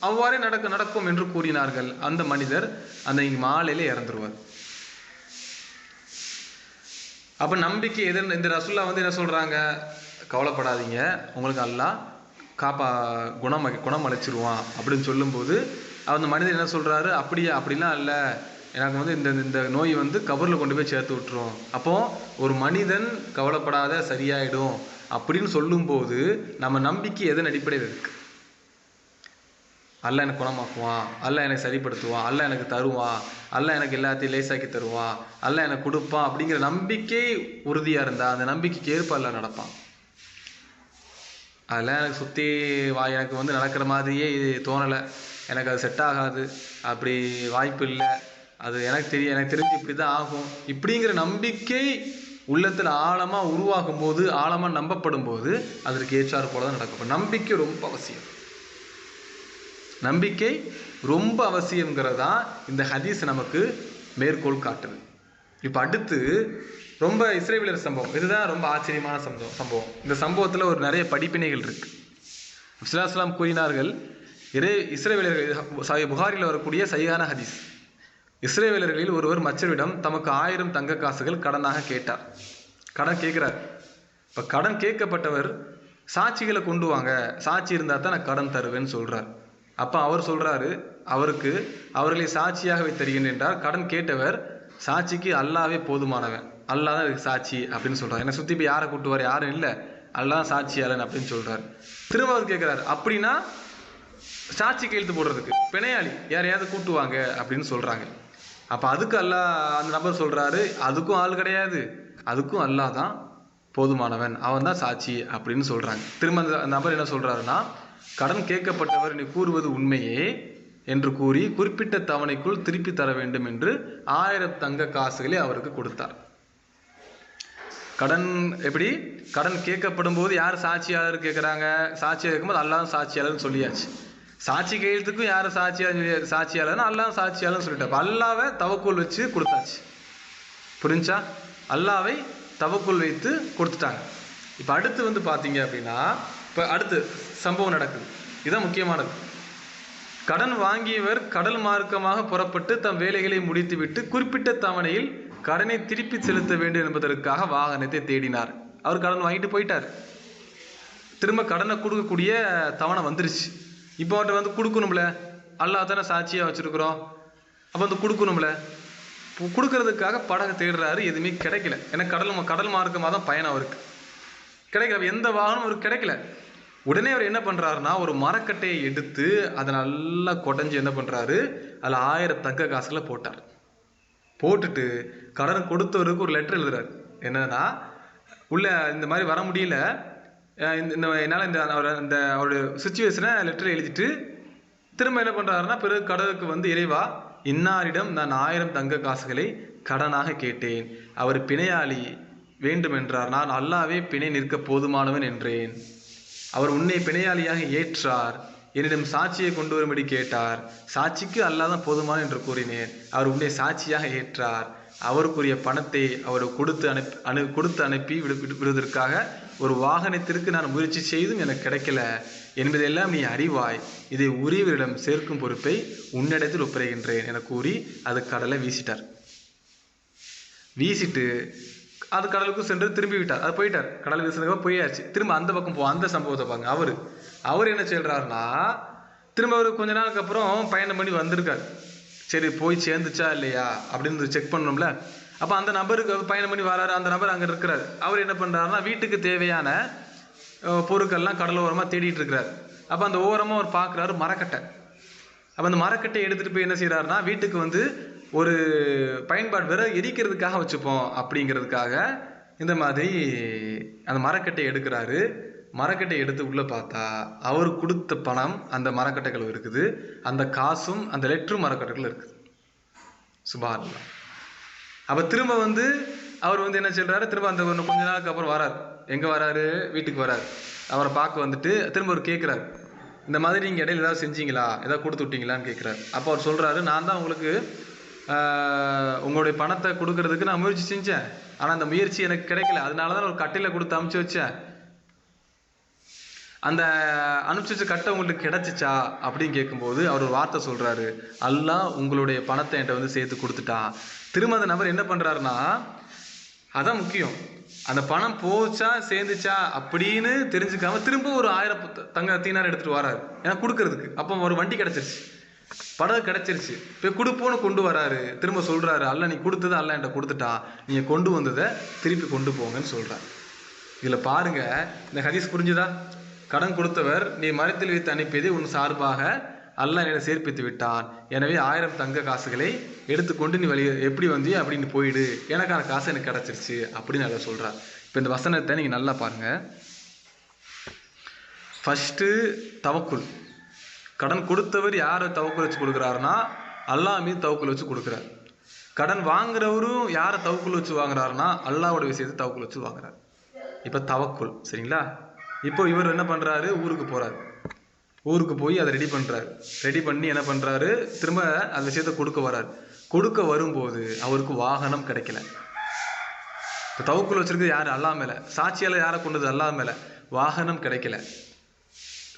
அவ்வாறே நடக்கும் என்று கூறினார்கள். அந்த மனிதர் அந்த மாலையில இறந்துருவார். அப்போ நம்பிக்கை இந்த ரசூலுல்லாஹ் என்ன சொல்றாங்க, கவலைப்படாதீங்க, உங்களுக்கு அல்லாஹ் குணம் அளிச்சிருவான் அப்படின்னு சொல்லும்போது அந்த மனிதர் என்ன சொல்றாரு, அப்படியா, அப்படிலாம் இல்லை, எனக்கு இந்த நோய் கபூரில் கொண்டு போய் சேர்த்து விட்டுரும். அப்போ ஒரு மனிதன் கவலைப்படாத சரியாயிடும் அப்படின்னு சொல்லும்போது நம்ம நம்பிக்கை எதன் அடிப்படையில் இருக்கு? அல்லாஹ் எனக்கு குணமாக்குவான், அல்லாஹ் எனக்கு சரிப்படுத்துவான், அல்லாஹ் எனக்கு தருவான், அல்லாஹ் எனக்கு எல்லாத்தையும் லேசாக்கி தருவான், அல்லாஹ் எனக்கு கொடுப்பான் அப்படிங்கிற நம்பிக்கை உறுதியா இருந்தா அந்த நம்பிக்கைக்கு ஏற்ப அல்லாஹ் நடப்பான். அதெல்லாம் எனக்கு சுற்றி எனக்கு நடக்கிற மாதிரியே இது தோணலை, எனக்கு அது செட் ஆகாது, அப்படி வாய்ப்பு இல்லை, அது எனக்கு தெரிஞ்சு இப்படி தான் ஆகும் இப்படிங்கிற நம்பிக்கை உள்ளத்தில் ஆழமாக உருவாகும் போது, ஆழமாக நம்பப்படும் போது அதற்கு ஏற்றாறு போல தான் நடக்கும். நம்பிக்கை ரொம்ப அவசியம், நம்பிக்கை ரொம்ப அவசியங்கிறதா இந்த ஹதீஸ் நமக்கு மேற்கோள் காட்டுது. இப்போ அடுத்து ரொம்ப இஸ்ரவேலர் சம்பவம், இதுதான் ரொம்ப ஆச்சரியமான சம்பவம். இந்த சம்பவத்தில் ஒரு நிறைய படிப்பினைகள் இருக்கு. நபி ஸல்லல்லாஹு அலைஹி வஸல்லம் கூறினார்கள், இஸ்ரவேலர்கள் புகாரில் வரக்கூடிய சஹீஹான ஹதீஸ், இஸ்ரவேலர்களில் ஒருவர் மற்றவரிடம் தமக்கு 1000 தங்க காசுகள் கடனாக கேட்டார். கடன் கேட்கிறார். இப்போ கடன் கேட்கப்பட்டவர் சாட்சிகளை கொண்டு வாங்க, சாட்சி இருந்தால் தான் நான் கடன் தருவேன்னு சொல்றார். அப்போ அவர் சொல்றாரு, அவர்களை சாட்சியாகவே தருகின்றேன் என்றார். கடன் கேட்டவர், சாட்சிக்கு அல்லாவே போதுமானவன், அல்லாஹ் தான் இதுக்கு சாட்சி அப்படின்னு சொல்றாரு. என்னை சுற்றி இப்போ யாரை கூட்டுவார், யாரும் இல்லை, அல்லாஹ் சாட்சியாளன் அப்படின்னு சொல்றாரு. திரும்ப அவர் கேட்கிறாரு, அப்படின்னா சாட்சி கையெழுத்து போடுறதுக்கு பிணையாளி யாரையாவது கூட்டுவாங்க அப்படின்னு சொல்றாங்க. அப்போ அதுக்கு அல்லாஹ் அந்த நபர் சொல்றாரு, அதுக்கும் ஆள் கிடையாது, அதுக்கும் அல்லாஹ் தான் போதுமானவன், அவன் தான் சாட்சி அப்படின்னு சொல்றாங்க. திரும்ப அந்த நபர் என்ன சொல்றாருன்னா, கடன் கேட்கப்பட்டவர் நீ கூறுவது உண்மையே என்று கூறி குறிப்பிட்ட தவணைக்குள் திருப்பி தர வேண்டும் என்று 1000 தங்க காசுகளை அவருக்கு கொடுத்தார். கடன் கேட்கப்படும் போது யார் சாட்சியாளர் கேட்குறாங்க, சாட்சியாக இருக்கும்போது அல்லாஹ் சாட்சியாளர்னு சொல்லியாச்சு. சாட்சி கையெழுத்துக்கும் யார் சாட்சியாளர்னா அல்லாஹ் சாட்சியாளர்னு சொல்லிட்டார். அல்லாவை தவக்குள் வச்சு கொடுத்தாச்சு, புரிஞ்சா? அல்லாவை தவக்குள் வைத்து கொடுத்துட்டாங்க. இப்போ அடுத்து பார்த்தீங்க அப்படின்னா, இப்போ அடுத்து சம்பவம் நடக்குது, இதுதான் முக்கியமானது. கடன் வாங்கியவர் கடல் மார்க்கமாக புறப்பட்டு தம் வேலைகளை முடித்துவிட்டு குறிப்பிட்ட தவணையில் கடனை திருப்பி செலுத்த வேண்டும் என்பதற்காக வாகனத்தை தேடினார். அவர் கடன் வாங்கிட்டு போயிட்டார். திரும்ப கடனை கொடுக்கக்கூடிய தவணை வந்துருச்சு. இப்போ அவர்கிட்ட கொடுக்கணும்ல, அல்லாஹ் தானே சாட்சியாக வச்சிருக்கிறோம், அப்போ கொடுக்கணும்ல, கொடுக்கறதுக்காக படகு தேடுறாரு, எதுவுமே கிடைக்கல. ஏன்னா கடல் மார்க்கமாக தான் பயணம் அவருக்கு கிடைக்கல, எந்த வாகனம் அவருக்கு கிடைக்கல. உடனே அவர் என்ன பண்றாருன்னா, ஒரு மரக்கட்டையை எடுத்து அதை நல்லா கொடைஞ்சு என்ன பண்றாரு, அதில் 1000 தங்க காசுகளை போட்டார். போட்டுட்டு கடன் கொடுத்தவருக்கு ஒரு லெட்டர் எழுதுறாரு. என்னன்னா, உள்ள இந்த மாதிரி வர முடியல, என்னால் அவருடைய சுச்சுவேஷனை லெட்டர் எழுதிட்டு திரும்ப என்ன பண்ணுறாருன்னா, பிறகு கடவுளுக்கு வந்து, இறைவா, இன்னாரிடம் நான் 1000 தங்க காசுகளை கடனாக கேட்டேன். அவர் பிணையாளி வேண்டுமென்றார். நான் அல்லாவே பிணை நிற்க போதுமானவன் என்றேன். அவர் உன்னை பிணையாளியாக ஏற்றார். என்னிடம் சாட்சியை கொண்டு வரும்படி கேட்டார். சாட்சிக்கு அல்லாதான் போதுமான என்று கூறினேன். அவர் உன்னை சாட்சியாக ஏற்றார். அவருக்குரிய பணத்தை அவர் கொடுத்து அனுப்பி விடுவதற்காக ஒரு வாகனத்திற்கு நான் முயற்சி செய்தும் எனக்கு கிடைக்கல என்பதெல்லாம் நீ அறிவாய். இதை உரியவரிடம் சேர்க்கும் பொறுப்பை உன்னிடத்தில் ஒப்படைகின்றேன் என கூறி அது கடலை வீசிட்டார். வீசிட்டு அது கடலுக்கு சென்று திரும்பி விட்டார். அது போயிட்டார். கடல் வீசினதுக்கு போயாச்சு. திரும்ப அந்த பக்கம் அந்த சம்பவத்தை பாருங்க. அவர் என்ன சொல்றாருன்னா, திரும்ப அவர் கொஞ்ச நாளுக்கு அப்புறம் பயணம் பண்ணி வந்திருக்காரு. சரி, போய் சேர்ந்துச்சா இல்லையா அப்படின்னு செக் பண்ணணும்ல. அப்போ அந்த நபருக்கு பயணம் பண்ணி வராரு. அந்த நபர் அங்கே இருக்கிறார். அவர் என்ன பண்ணுறாருன்னா, வீட்டுக்கு தேவையான பொருட்கள்லாம் கடலோரமாக தேடிட்டு இருக்கிறார். அப்போ அந்த ஓரமாக அவர் பார்க்குறாரு மரக்கட்டை. அப்போ அந்த மரக்கட்டையை எடுத்துகிட்டு போய் என்ன செய்கிறாருன்னா, வீட்டுக்கு வந்து ஒரு பயன்பாடு வேற எரிக்கிறதுக்காக வச்சுப்போம் அப்படிங்கிறதுக்காக இந்த மாதிரி அந்த மரக்கட்டையை எடுக்கிறாரு. மரக்கட்டை எடுத்து உள்ளே பார்த்தா அவர் கொடுத்த பணம் அந்த மரக்கட்டைகள் இருக்குது. அந்த காசும் அந்த லெட்டரும் மரக்கட்டைகள் இருக்குது. சுபானல்லாஹ். அப்போ திரும்ப வந்து அவர் வந்து என்ன சொல்றாரு, திரும்ப அந்த கொஞ்ச நாளுக்கு அப்புறம் வராரு. எங்கே வராரு? வீட்டுக்கு வராரு. அவரை பார்க்க வந்துட்டு திரும்ப அவர் கேட்குறாரு, இந்த மாதிரி நீங்கள் இடையில ஏதாவது செஞ்சீங்களா, ஏதாவது கொடுத்து விட்டீங்களான்னு கேட்குறாரு. அப்போ அவர் சொல்கிறாரு, நான் தான் உங்களுக்கு உங்களுடைய பணத்தை கொடுக்கறதுக்கு நான் முயற்சி செஞ்சேன். ஆனால் அந்த முயற்சி எனக்கு கிடைக்கல. அதனால தான் ஒரு கட்டையில் கொடுத்து அனுப்பிச்சு வச்சேன். அந்த அனுப்பிச்சு வச்ச கட்டை உங்களுக்கு கிடைச்சிச்சா அப்படின்னு கேட்கும்போது அவர் ஒரு வார்த்தை சொல்கிறாரு, அல்லாஹ் உங்களுடைய பணத்தை என்கிட்ட வந்து சேர்த்து கொடுத்துட்டான். திரும்ப அந்த நபர் என்ன பண்ணுறாருன்னா, அதான் முக்கியம், அந்த பணம் போச்சா சேர்ந்துச்சா அப்படின்னு தெரிஞ்சுக்காம திரும்ப ஒரு 1000 தங்க தீனார் எடுத்துகிட்டு வராரு. ஏன்னா கொடுக்கறதுக்கு. அப்போ ஒரு வண்டி கிடச்சிருச்சு, படகு கிடச்சிருச்சு. இப்போ கொடுப்போன்னு கொண்டு வராரு. திரும்ப சொல்கிறாரு, அல்ல நீ கொடுத்தது அல்ல என்கிட்ட கொடுத்துட்டா, நீங்கள் கொண்டு வந்ததை திருப்பி கொண்டு போங்கன்னு சொல்கிறார். இதில் பாருங்க, இந்த ஹதீஸ் புரிஞ்சுதா? கடன் கொடுத்தவர் நீ மரத்தில் வைத்து அனுப்பியதை உன் சார்பாக அல்லாஹ் என்னை சேர்ப்பித்து விட்டான். எனவே 1000 தங்க காசுகளை எடுத்துக்கொண்டு நீ எப்படி வந்தியோ அப்படின்னு போயிடு, எனக்கான காசு எனக்கு கிடச்சிருச்சு அப்படின்னு அதை சொல்கிறார். இப்போ இந்த வசனத்தை நீங்கள் நல்லா பாருங்கள். ஃபஸ்ட்டு தவக்குல். கடன் கொடுத்தவர் யாரை தவக்குல் வச்சு கொடுக்குறாருன்னா, அல்லாஹ் மீது தவக்குல் வச்சு கொடுக்குறார். கடன் வாங்குறவரும் யாரை தவக்குல் வச்சு வாங்குறாருன்னா, அல்லாஹ்வோட விஷயத்தை தவக்குல் வச்சு வாங்குறாரு. இப்போ தவக்குல், சரிங்களா? இப்போ இவர் என்ன பண்ணுறாரு, ஊருக்கு போகிறார். ஊருக்கு போய் அதை ரெடி பண்ணுறாரு. ரெடி பண்ணி என்ன பண்ணுறாரு, திரும்ப அந்த விஷயத்தை கொடுக்க வர்றார். கொடுக்க வரும்போது அவருக்கு வாகனம் கிடைக்கல. இப்போ தவக்குல் வச்சிருக்கிறது யார்? அல்லாஹ் மேலே. சாட்சியால் யாரை கொண்டது? அல்லாஹ் மேலே. வாகனம் கிடைக்கல.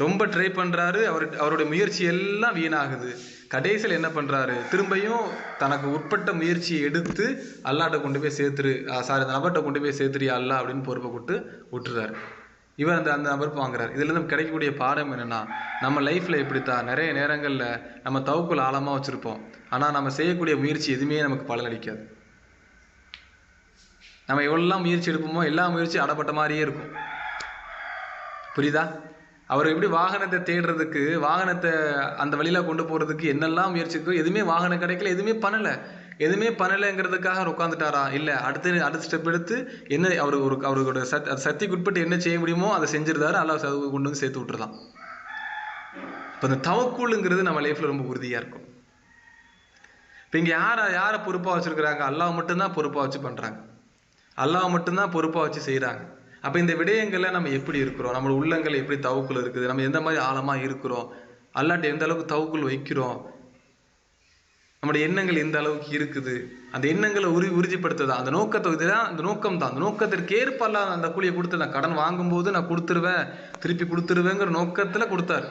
ரொம்ப ட்ரை பண்ணுறாரு. அவருடைய முயற்சி எல்லாம் வீணாகுது. கடைசியில் என்ன பண்ணுறாரு, திரும்பியும் தனக்கு உட்பட்ட முயற்சியை எடுத்து அல்லாட்ட கொண்டு போய் சேர்த்துரு, அந்த நபர்கிட்ட கொண்டு போய் சேர்த்துறியா அல்லா அப்படின்னு பொறுப்பை கொடுத்து விட்டுறாரு. இவர் அந்த நபர் வாங்குறாரு. இதுல நம்ம கிடைக்கக்கூடிய பாடம் என்னன்னா, நம்ம லைஃப்ல இப்படித்தான் நிறைய நேரங்கள்ல நம்ம தவக்குல் ஆழமா வச்சிருப்போம். ஆனா நம்ம செய்யக்கூடிய முயற்சி எதுவுமே நமக்கு பலனளிக்காது. நம்ம எவ்வளவு முயற்சி எடுப்போமோ எல்லா முயற்சியும் அடப்பட்ட மாதிரியே இருக்கும். புரியுதா? அவர் எப்படி வாகனத்தை தேடுறதுக்கு, வாகனத்தை அந்த வழியில கொண்டு போறதுக்கு என்னெல்லாம் முயற்சிக்கும், எதுவுமே வாகனம் கிடைக்கல, எதுவுமே பண்ணலைங்கிறதுக்காக உட்காந்துட்டாரா? இல்லை, அடுத்த ஸ்டெப் எடுத்து என்ன அவரோட சக்திக்கு உட்பட்டு என்ன செய்ய முடியுமோ அதை செஞ்சிருந்தாரு. அல்லாஹ் கொண்டு வந்து சேர்த்து விட்டுருதான். இப்போ இந்த தவக்குலுங்கிறது நம்ம லைஃப்ல ரொம்ப உறுதியா இருக்கும். இப்போ இங்க யாரை பொறுப்பா வச்சிருக்கிறாங்க? அல்லாஹ் மட்டும்தான் பொறுப்பா வச்சு பண்றாங்க. அல்லாஹ் மட்டும்தான் பொறுப்பா வச்சு செய்யறாங்க. அப்ப இந்த விடயங்கள்ல நம்ம எப்படி இருக்கிறோம், நம்ம உள்ளங்கள் எப்படி தவக்குல் இருக்குது, நம்ம எந்த மாதிரி ஆழமா இருக்கிறோம், அல்லாஹ்ட்ட எந்த அளவுக்கு தவக்குல் வைக்கிறோம், நம்முடைய எண்ணங்கள் எந்த அளவுக்கு இருக்குது, அந்த எண்ணங்களை உறுதிப்படுத்துதா, அந்த நோக்கத்தை இதுதான், அந்த நோக்கம் தான். அந்த நோக்கத்திற்கு ஏற்ப அல்லாஹ் அந்த கூலியை கொடுத்து, நான் கடன் வாங்கும்போது நான் கொடுத்துருவேன், திருப்பி கொடுத்துருவேங்கிற நோக்கத்துல கொடுத்தாரு.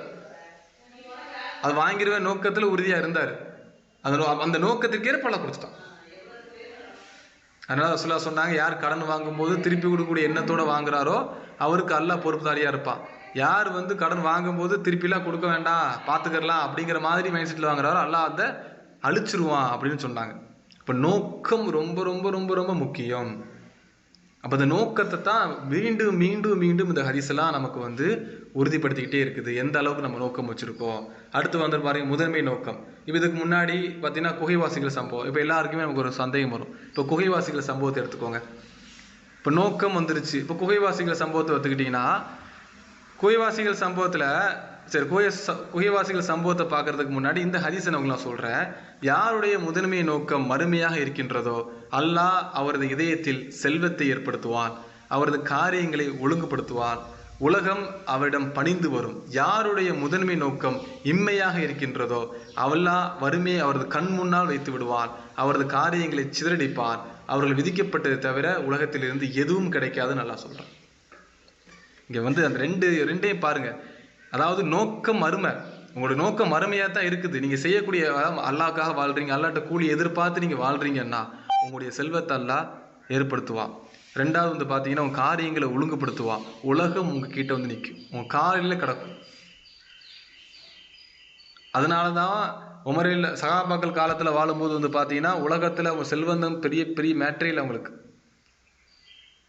அது வாங்கிடுவேன் நோக்கத்துல உறுதியா இருந்தாரு. அந்த நோக்கத்திற்கு ஏற்ப அல்லாஹ் கொடுத்துட்டான். அதனால ரசூலுல்லாஹ் சொன்னாங்க, யார் கடன் வாங்கும்போது திருப்பி கொடுக்கக்கூடிய எண்ணத்தோட வாங்குறாரோ அவருக்கு அல்லாஹ் பொறுப்புதாரியா இருப்பான். யார் கடன் வாங்கும்போது திருப்பிலாம் கொடுக்க வேண்டாம், பார்த்துக்கலாம் அப்படிங்கிற மாதிரி மைண்ட் செட்டில் வாங்குறாரோ அல்லாஹ் அதை அழிச்சிருவான் அப்படின்னு சொன்னாங்க. இப்போ நோக்கம் ரொம்ப ரொம்ப ரொம்ப ரொம்ப முக்கியம். அப்போ அந்த நோக்கத்தை தான் மீண்டும் மீண்டும் மீண்டும் இந்த ஹதீஸ்லாம் நமக்கு உறுதிப்படுத்திக்கிட்டே இருக்குது, எந்த அளவுக்கு நம்ம நோக்கம் வச்சுருக்கோம். அடுத்து பாருங்க, முதன்மை நோக்கம். இப்போ இதுக்கு முன்னாடி பார்த்தீங்கன்னா குகைவாசிகள் சம்பவம். இப்போ எல்லாருக்குமே நமக்கு ஒரு சந்தேகம் வரும். இப்போ குகைவாசிகள் சம்பவத்தை எடுத்துக்கோங்க. இப்போ நோக்கம் வந்துருச்சு. இப்போ குகைவாசிகள் சம்பவத்தை எடுத்துக்கிட்டிங்கன்னா, குகைவாசிகள் சம்பவத்துல சரி குகைவாசிகள் சம்பவத்தை பார்க்கறதுக்கு முன்னாடி இந்த ஹதீஸை நான் சொல்றேன். யாருடைய முதன்மை நோக்கம் மறுமையாக இருக்கின்றதோ அல்லாஹ் அவரது இதயத்தில் செல்வத்தை ஏற்படுத்துவான், அவரது காரியங்களை ஒழுங்குபடுத்துவான், உலகம் அவரிடம் பணிந்து வரும். யாருடைய முதன்மை நோக்கம் இம்மையாக இருக்கின்றதோ அல்லாஹ் வறுமையை அவரது கண் முன்னால் வைத்து விடுவான், அவரது காரியங்களை சிதறடிப்பான், அவர்கள் விதிக்கப்பட்டதை தவிர உலகத்திலிருந்து எதுவும் கிடைக்காதுன்னு நல்லா சொல்றான். இங்க அந்த ரெண்டையும் பாருங்க. அதாவது நோக்கம் மறுமை, உங்களோட நோக்கம் மறுமையா தான் இருக்குது. நீங்க செய்யக்கூடிய அல்லாஹ்க்காக வாழ்றீங்க, அல்லாஹ்ட்ட கூலி எதிர்பார்த்து நீங்க வாழ்றீங்கன்னா உங்களுடைய செல்வத்தை அல்லாஹ் ஏற்படுத்துவான். ரெண்டாவது பாத்தீங்கன்னா உங்க காரியங்களை ஒழுங்குபடுத்துவான், உலகம் உங்ககிட்ட நிற்கும், உங்க காலையில கிடக்கும். அதனாலதான் உமரில் சகாபாக்கள் காலத்துல வாழும்போது பாத்தீங்கன்னா உலகத்துல அவங்க செல்வந்தம் பெரிய பெரிய மேட்டரியில் அவங்களுக்கு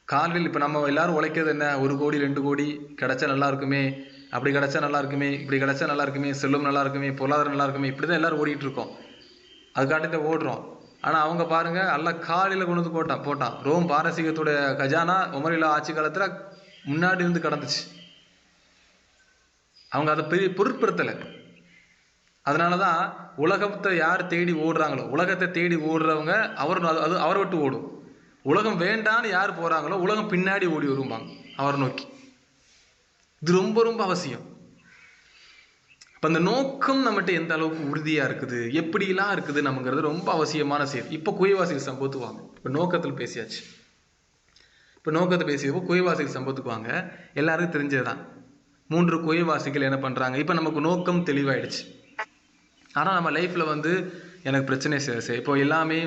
காலில். இப்ப நம்ம எல்லாரும் உழைக்கிறது என்ன, 1 கோடி 2 கோடி கிடைச்சா நல்லா இருக்குமே, அப்படி கிடைச்சா நல்லா இருக்குமே, இப்படி கிடைச்சா நல்லா இருக்குமே, செல்வம் நல்லா இருக்குமே, பொருளாதாரம் நல்லா இருக்குமே, இப்படிதான் எல்லாரும் ஓடிட்டு இருக்கோம். அதுக்காட்டி ஓடுறோம். ஆனா அவங்க பாருங்க அல்லாஹ் காலையில கொண்டு வந்து போட்டான். ரோம் பாரசீகத்துடைய கஜானா உமரில் ஆட்சி காலத்துல முன்னாடி இருந்து கடந்துச்சு. அவங்க அதை பெரிய பொருட்படுத்தலை. அதனாலதான் உலகத்தை யார் தேடி ஓடுறாங்களோ, உலகத்தை தேடி ஓடுறவங்க அவரை விட்டு ஓடும். உலகம் வேண்டான்னு யார் போறாங்களோ உலகம் பின்னாடி ஓடி வருவாங்க அவரை நோக்கி. இது ரொம்ப ரொம்ப அவசியம். இப்ப அந்த நோக்கம் நம்மகிட்ட எந்த அளவுக்கு உறுதியா இருக்குது, எப்படிலாம் இருக்குது நமங்கிறது ரொம்ப அவசியமான செய்தி. இப்ப குகைவாசிகள் சம்பவத்துக்கு வாங்க. இப்ப நோக்கத்தில் பேசியாச்சு. இப்ப நோக்கத்தை பேசியப்போ குகைவாசிகள் சம்பவத்துக்கு வாங்க. எல்லாருக்கும் தெரிஞ்சதுதான். 3 குகைவாசிகள் என்ன பண்றாங்க, இப்ப நமக்கு நோக்கம் தெளிவாயிடுச்சு. ஆனா நம்ம லைஃப்ல எனக்கு பிரச்சனை இப்போ எல்லாமே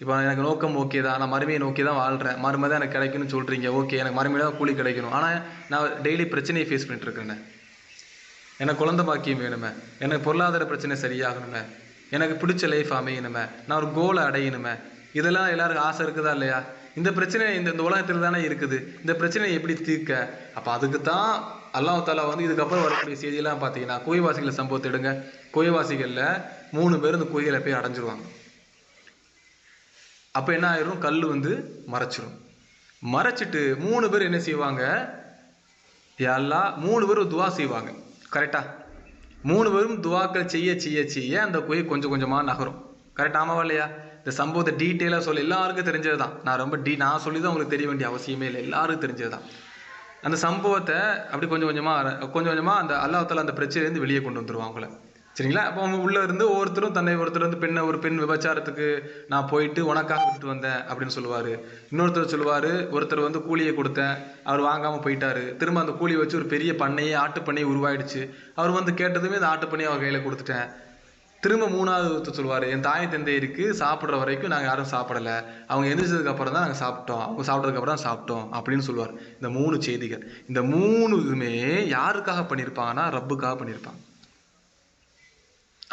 இப்போ எனக்கு நோக்கம் ஓகே தான், நான் மறுமையை நோக்கி தான் வாழ்றேன், மறுமை தான் எனக்கு கிடைக்குன்னு சொல்றீங்க, ஓகே எனக்கு மறுமையில தான் கூலி கிடைக்கணும். ஆனா நான் டெய்லி பிரச்சனையை ஃபேஸ் பண்ணிட்டு இருக்கேன். எனக்கு குழந்தை பாக்கியம் வேணுமே, எனக்கு பொருளாதார பிரச்சனை சரியாகணுமே, எனக்கு பிடிச்ச லைஃப் அமையணுமே, நான் ஒரு கோலை அடையணுமே, இதெல்லாம் எல்லாருக்கும் ஆசை இருக்குதா இல்லையா? இந்த பிரச்சனை இந்த உலகத்தில் தானே இருக்குது. இந்த பிரச்சனையை எப்படி தீர்க்க? அப்ப அதுக்கு தான் அல்லாஹ் தாலா இதுக்கப்புறம் வரக்கூடிய செய்தியெல்லாம் பார்த்தீங்கன்னா குகைவாசிகள் சம்பவத்தை எடுங்க. குகைவாசிகள்ல 3 பேர் இந்த குகையில போய் அடைஞ்சிருவாங்க. அப்ப என்ன ஆயிரும், கல்லு மறைச்சிரும். மறைச்சிட்டு 3 பேர் என்ன செய்வாங்க, எல்லாம் 3 பேரும் துவா செய்வாங்க. கரெக்டா? 3 பேரும் துவாக்கள் செய்ய செய்ய செய்ய அந்த குகை கொஞ்சம் கொஞ்சமா நகரும். கரெக்ட்? ஆமாவா இல்லையா? இந்த சம்பவத்தை டீட்டெயிலா சொல்ல எல்லாருக்கும் தெரிஞ்சதுதான். நான் சொல்லிதான் உங்களுக்கு தெரிய வேண்டிய அவசியமே இல்லை, எல்லாருக்கும் தெரிஞ்சதுதான். அந்த சம்பவத்தை அப்படி கொஞ்சம் கொஞ்சமா அந்த அல்லாஹ் தாலா அந்த பிரச்சனையிலேருந்து வெளியே கொண்டு வந்துருவாங்க அவங்கள. சரிங்களா? அப்போ அவங்க உள்ள இருந்து ஒருத்தர் ஒரு பெண் விபச்சாரத்துக்கு நான் போயிட்டு உனக்காக விட்டுட்டு வந்தேன் அப்படின்னு சொல்லுவாரு. இன்னொருத்தர் சொல்லுவாரு, ஒருத்தர் கூலியை கொடுத்தேன், அவர் வாங்காம போயிட்டாரு. திரும்ப அந்த கூலியை வச்சு ஒரு பெரிய ஆட்டு பண்ணையை உருவாயிடுச்சு. அவர் கேட்டதுமே அந்த ஆட்டு பண்ணையை அவர் கையில கொடுத்துட்டேன். திரும்ப 3வது ஒருத்தர் சொல்லுவாரு, என் தாய் தந்தையருக்கு சாப்பிட்ற வரைக்கும் நாங்க யாரும் சாப்பிடல, அவங்க எந்திரிச்சதுக்கு அப்புறம் தான் நாங்க சாப்பிட்டோம், அவங்க சாப்பிட்டதுக்கு அப்புறம் தான் சாப்பிட்டோம் அப்படின்னு சொல்லுவார். இந்த 3 செய்திகள், இந்த 3 இதுமே யாருக்காக பண்ணியிருப்பாங்கன்னா ரப்புக்காக பண்ணியிருப்பாங்க.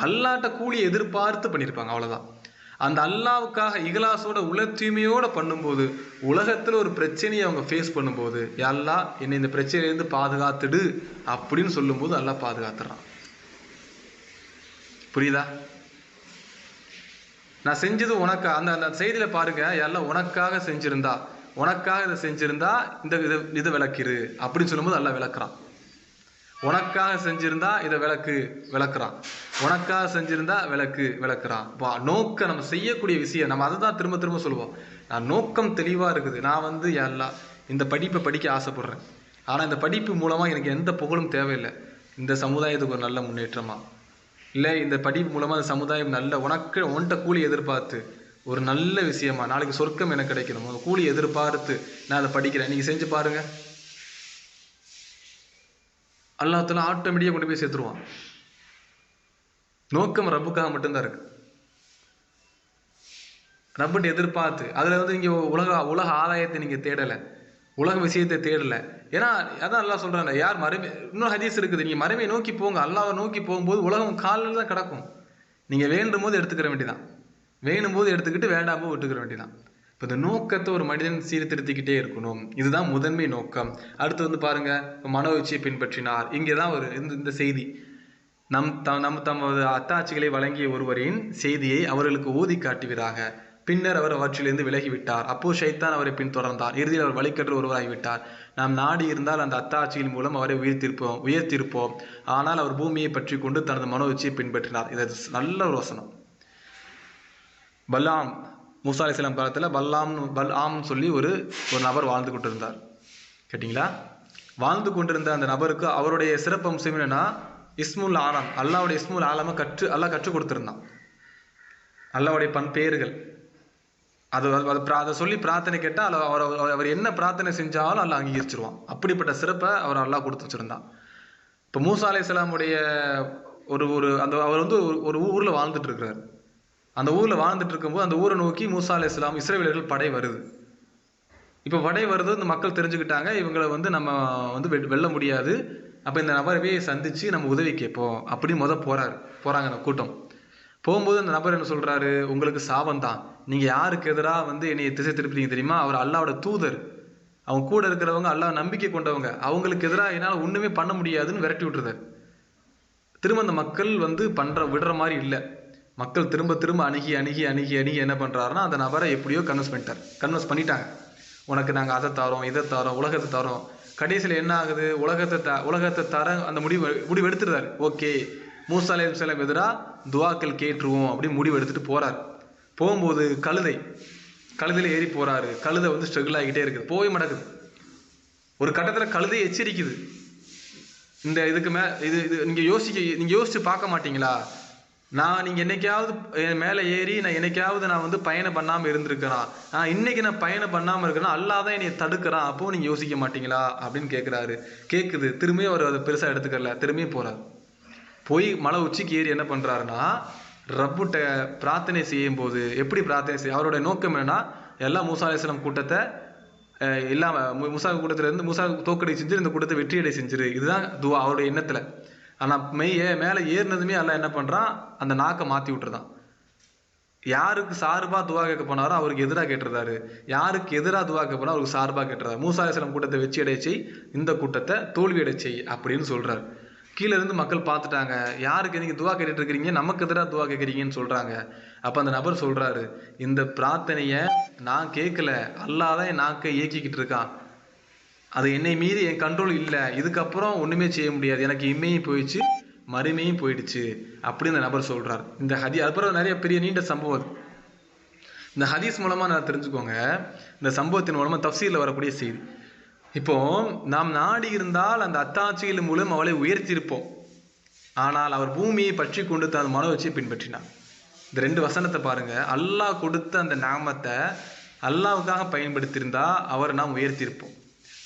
அல்லாட்ட கூலியை எதிர்பார்த்து பண்ணியிருப்பாங்க, அவ்வளவுதான். அந்த அல்லாவுக்காக இகலாசோட உள தூய்மையோட பண்ணும்போது உலகத்துல ஒரு பிரச்சனையை அவங்க ஃபேஸ் பண்ணும்போது, அல்லாஹ் என்னை இந்த பிரச்சனையிலிருந்து பாதுகாத்துடு அப்படின்னு சொல்லும்போது அல்லாஹ் பாதுகாத்துறான். புரியுதா? நான் செஞ்சது உனக்கு அந்த செய்தியில பாருங்க, எல்லாம் உனக்காக செஞ்சிருந்தா, உனக்காக இதை செஞ்சிருந்தா இதை விளக்கிரு அப்படின்னு சொல்லும்போது அல்லாஹ் விளக்குறான். உனக்காக செஞ்சிருந்தா இதை விளக்குறான், உனக்காக செஞ்சிருந்தா விளக்குறான். நோக்க நம்ம செய்யக்கூடிய விஷயம் நம்ம அதை தான் திரும்ப திரும்ப சொல்லுவோம். நான் நோக்கம் தெளிவா இருக்குது. நான் எல்லாம் இந்த படிப்பை படிக்க ஆசைப்படுறேன், ஆனா இந்த படிப்பு மூலமா எனக்கு எந்த புகழும் தேவையில்லை. இந்த சமுதாயத்துக்கு ஒரு நல்ல முன்னேற்றமா இல்லை, இந்த படிப்பு மூலமா அந்த சமுதாயம் நல்ல உன்கிட்ட கூலி எதிர்பார்த்து ஒரு நல்ல விஷயமா நாளைக்கு சொர்க்கம் எனக்கு கிடைக்கணும், கூலி எதிர்பார்த்து நான் அதை படிக்கிறேன். நீங்க செஞ்சு பாருங்க, அல்லாஹ் தஆலா ஆட்டோமேட்டிக்கா கொண்டு போய் சேர்த்துருவான். நோக்கம் ரப்புக்காக மட்டும்தான் இருக்கு. ரப்புட்டு எதிர்பார்த்து அதுல நீங்க உலக ஆதாயத்தை நீங்க தேடல, உலக விஷயத்தை தேடல. ஏன்னா அதான் அல்லாஹ் சொல்றாங்க, யார் மறுமை, இன்னொரு ஹதீஸ் இருக்குது, நீங்க மறுமையை நோக்கி போங்க, அல்லாஹ்வை நோக்கி போகும்போது உலகம் காலில் தான் கிடக்கும். நீங்க வேண்டும் போது எடுத்துக்கிற வேண்டியதான், வேணும் போது எடுத்துக்கிட்டு வேண்டாம் போது விட்டுக்கிற வேண்டியதான். இப்போ இந்த நோக்கத்தை ஒரு மனிதன் சீர்திருத்திக்கிட்டே இருக்கணும். இதுதான் முதன்மை நோக்கம். அடுத்து பாருங்க, மனோயிச்சையை பின்பற்றினார். இங்கேதான் ஒரு இந்த செய்தி, தமது அத்தாட்சிகளை வழங்கிய ஒருவரின் செய்தியை அவர்களுக்கு ஓதி காட்டுவீராக, பின்னர் அவர் அவற்றிலிருந்து விலகிவிட்டார். அப்போ ஷைத்தான் அவரை பின்தொடர்ந்தார். இறுதியில் அவர் வழிகற்று ஒருவராகிவிட்டார். நாம் நாடி இருந்தால் அந்த அத்தாட்சியின் மூலம் அவரை உயர்த்திருப்போம். ஆனால் அவர் பூமியை பற்றி கொண்டு தனது மனோச்சியை பின்பற்றினார். இது நல்ல ஒரு வசனம். பல்லாம் மூசா அலைஹிஸ்ஸலாம் காலத்தில் பல்ஆம்னு சொல்லி ஒரு நபர் வாழ்ந்து கொண்டிருந்தார். கேட்டிங்களா? வாழ்ந்து கொண்டிருந்த அந்த நபருக்கு அவருடைய சிறப்பம்சம் என்னன்னா, இஸ்முல் ஆலம், அல்லாவுடைய இஸ்முல் ஆலமை அல்லாஹ் கற்றுக் கொடுத்திருந்தான். அல்லாவுடைய பேர்கள் அதை சொல்லி பிரார்த்தனை கேட்டால் அவர் என்ன பிரார்த்தனை செஞ்சாலும் அல்லாஹ் அங்கீகரிச்சிருவான். அப்படிப்பட்ட சிறப்பை அல்லாஹ் கொடுத்து வச்சிருந்தான். இப்போ மூசா அலைஹிஸ்ஸலாமுடைய அவர் வந்து ஒரு ஊரில் வாழ்ந்துட்டு இருக்கிறார். அந்த ஊரில் வாழ்ந்துட்டு இருக்கும்போது அந்த ஊரை நோக்கி மூசா அலைஹிஸ்ஸலாம் இஸ்ரவேலர்கள் படை வருது. இப்போ படை வருது, இந்த மக்கள் தெரிஞ்சுக்கிட்டாங்க, இவங்களை வந்து நம்ம வந்து வெல்ல முடியாது. அப்போ இந்த நபரவே சந்திச்சு நம்ம உதவி கேட்போம் அப்படின்னு போறாங்க அந்த கூட்டம். போகும்போது அந்த நபர் என்ன சொல்றாரு, உங்களுக்கு சாபம் தான், நீங்க யாருக்கு எதிராக வந்து என்னைய திசை திருப்பிங்க தெரியுமா? அவர் அல்லாவோட தூதர், அவங்க கூட இருக்கிறவங்க அல்லாஹ் நம்பிக்கை கொண்டவங்க, அவங்களுக்கு எதிராக என்னால் ஒண்ணுமே பண்ண முடியாதுன்னு விரட்டி விட்டுருதாரு. திரும்ப அந்த மக்கள் வந்து விடுற மாதிரி இல்லை. மக்கள் திரும்ப திரும்ப அணுகி என்ன பண்றாருன்னா, அந்த நபரை எப்படியோ கன்வென்ஸ் பண்ணிட்டாங்க. உனக்கு நாங்கள் அதை தரோம், இதை தரோம், உலகத்தை தரோம். கடைசியில் என்ன ஆகுது, உலகத்தை தர அந்த முடிவு எடுத்துருந்தாரு. ஓகே, மூசா அலைஹிஸ்ஸலாம் எதிராக துவாக்கள் கேட்டுருவோம் அப்படின்னு முடிவு எடுத்துட்டு போறாரு. போகும்போது கழுதையில ஏறி போறாரு. கழுதை வந்து ஸ்ட்ரகிள் ஆகிட்டே இருக்குது, போவே மடக்குது. ஒரு கட்டத்தில் கழுதை எச்சரிக்குது, இந்த இதுக்கு நீங்க யோசிச்சு பார்க்க மாட்டீங்களா? நீங்க என்னைக்காவது மேலே ஏறி நான் வந்து பயணம் பண்ணாம இருந்திருக்கிறேன், இன்னைக்கு நான் பயணம் பண்ணாம இருக்கிறேன், அல்லாஹ் தான் என்னை தடுக்கிறான், அப்போ நீங்க யோசிக்க மாட்டீங்களா அப்படின்னு கேட்குது. திரும்பியும் அவர் அதை பெருசா எடுத்துக்கல, திரும்பியும் போறாரு. போய் மலை உச்சிக்கு ஏறி என்ன பண்றாருன்னா, ரப்புட்ட பிரார்த்தனை செய்யும் போது எப்படி பிரார்த்தனை செய்ய, அவருடைய நோக்கம் என்னன்னா, எல்லாம் மூசா அலைஹிஸ்ஸலாம் கூட்டத்தை மூசா கூட்டத்துல இருந்து மூசா தோக்கடை செஞ்சு இந்த கூட்டத்தை வெற்றியடை செஞ்சிரு, இதுதான் துவா அவருடைய எண்ணத்துல. ஆனா மேலே ஏறினதுமே அல்லாஹ் என்ன பண்றான், அந்த நாக்கை மாத்தி விட்டுருதான். யாருக்கு சார்பா துவா கேட்க போனாரோ அவருக்கு எதிராக கேட்டுருந்தாரு, யாருக்கு எதிராக துவா கேட்க போனா அவருக்கு சார்பா கேட்டுறாரு. மூசா அலைஹிஸ்ஸலாம் கூட்டத்தை வெற்றி அடைச்சி இந்த கூட்டத்தை தோல்வி அடைச்சி அப்படின்னு சொல்றாரு. கீழே இருந்து மக்கள் பார்த்துட்டாங்க, யாருக்கு நீங்க துவா கேட்டுட்டு இருக்கிறீங்க, நமக்கு எதிராக துவா கேட்குறீங்கன்னு சொல்றாங்க. அப்ப அந்த நபர் சொல்றாரு, இந்த பிரார்த்தனைய நான் கேட்கல, அல்லாஹ் தான் என் நாக்கை இயக்கிக்கிட்டு இருக்கான், அது என்னை மீறி என் கண்ட்ரோல் இல்லை, இதுக்கப்புறம் ஒண்ணுமே செய்ய முடியாது, எனக்கு இம்மையும் போயிடுச்சு மறுமையும் போயிடுச்சு அப்படின்னு அந்த நபர் சொல்றாரு. இந்த அதுக்கப்புறம் நிறைய பெரிய நீண்ட சம்பவம். இந்த ஹதீஸ் மூலமா நான் தெரிஞ்சுக்கோங்க, இந்த சம்பவத்தின் மூலமா தஃப்சீர்ல வரக்கூடிய செய்தி. இப்போ நாம் நாடி இருந்தால் அந்த அத்தாட்சியின் மூலம் அவளை உயர்த்தியிருப்போம், ஆனால் அவர் பூமியை பற்றி கொண்டு தன் மனோச்சியை பின்பற்றினார். இந்த 2 வசனத்தை பாருங்க. அல்லாஹ் கொடுத்த அந்த நாமத்தை அல்லாஹ்வுக்காக பயன்படுத்தியிருந்தா அவரை நாம் உயர்த்தியிருப்போம்.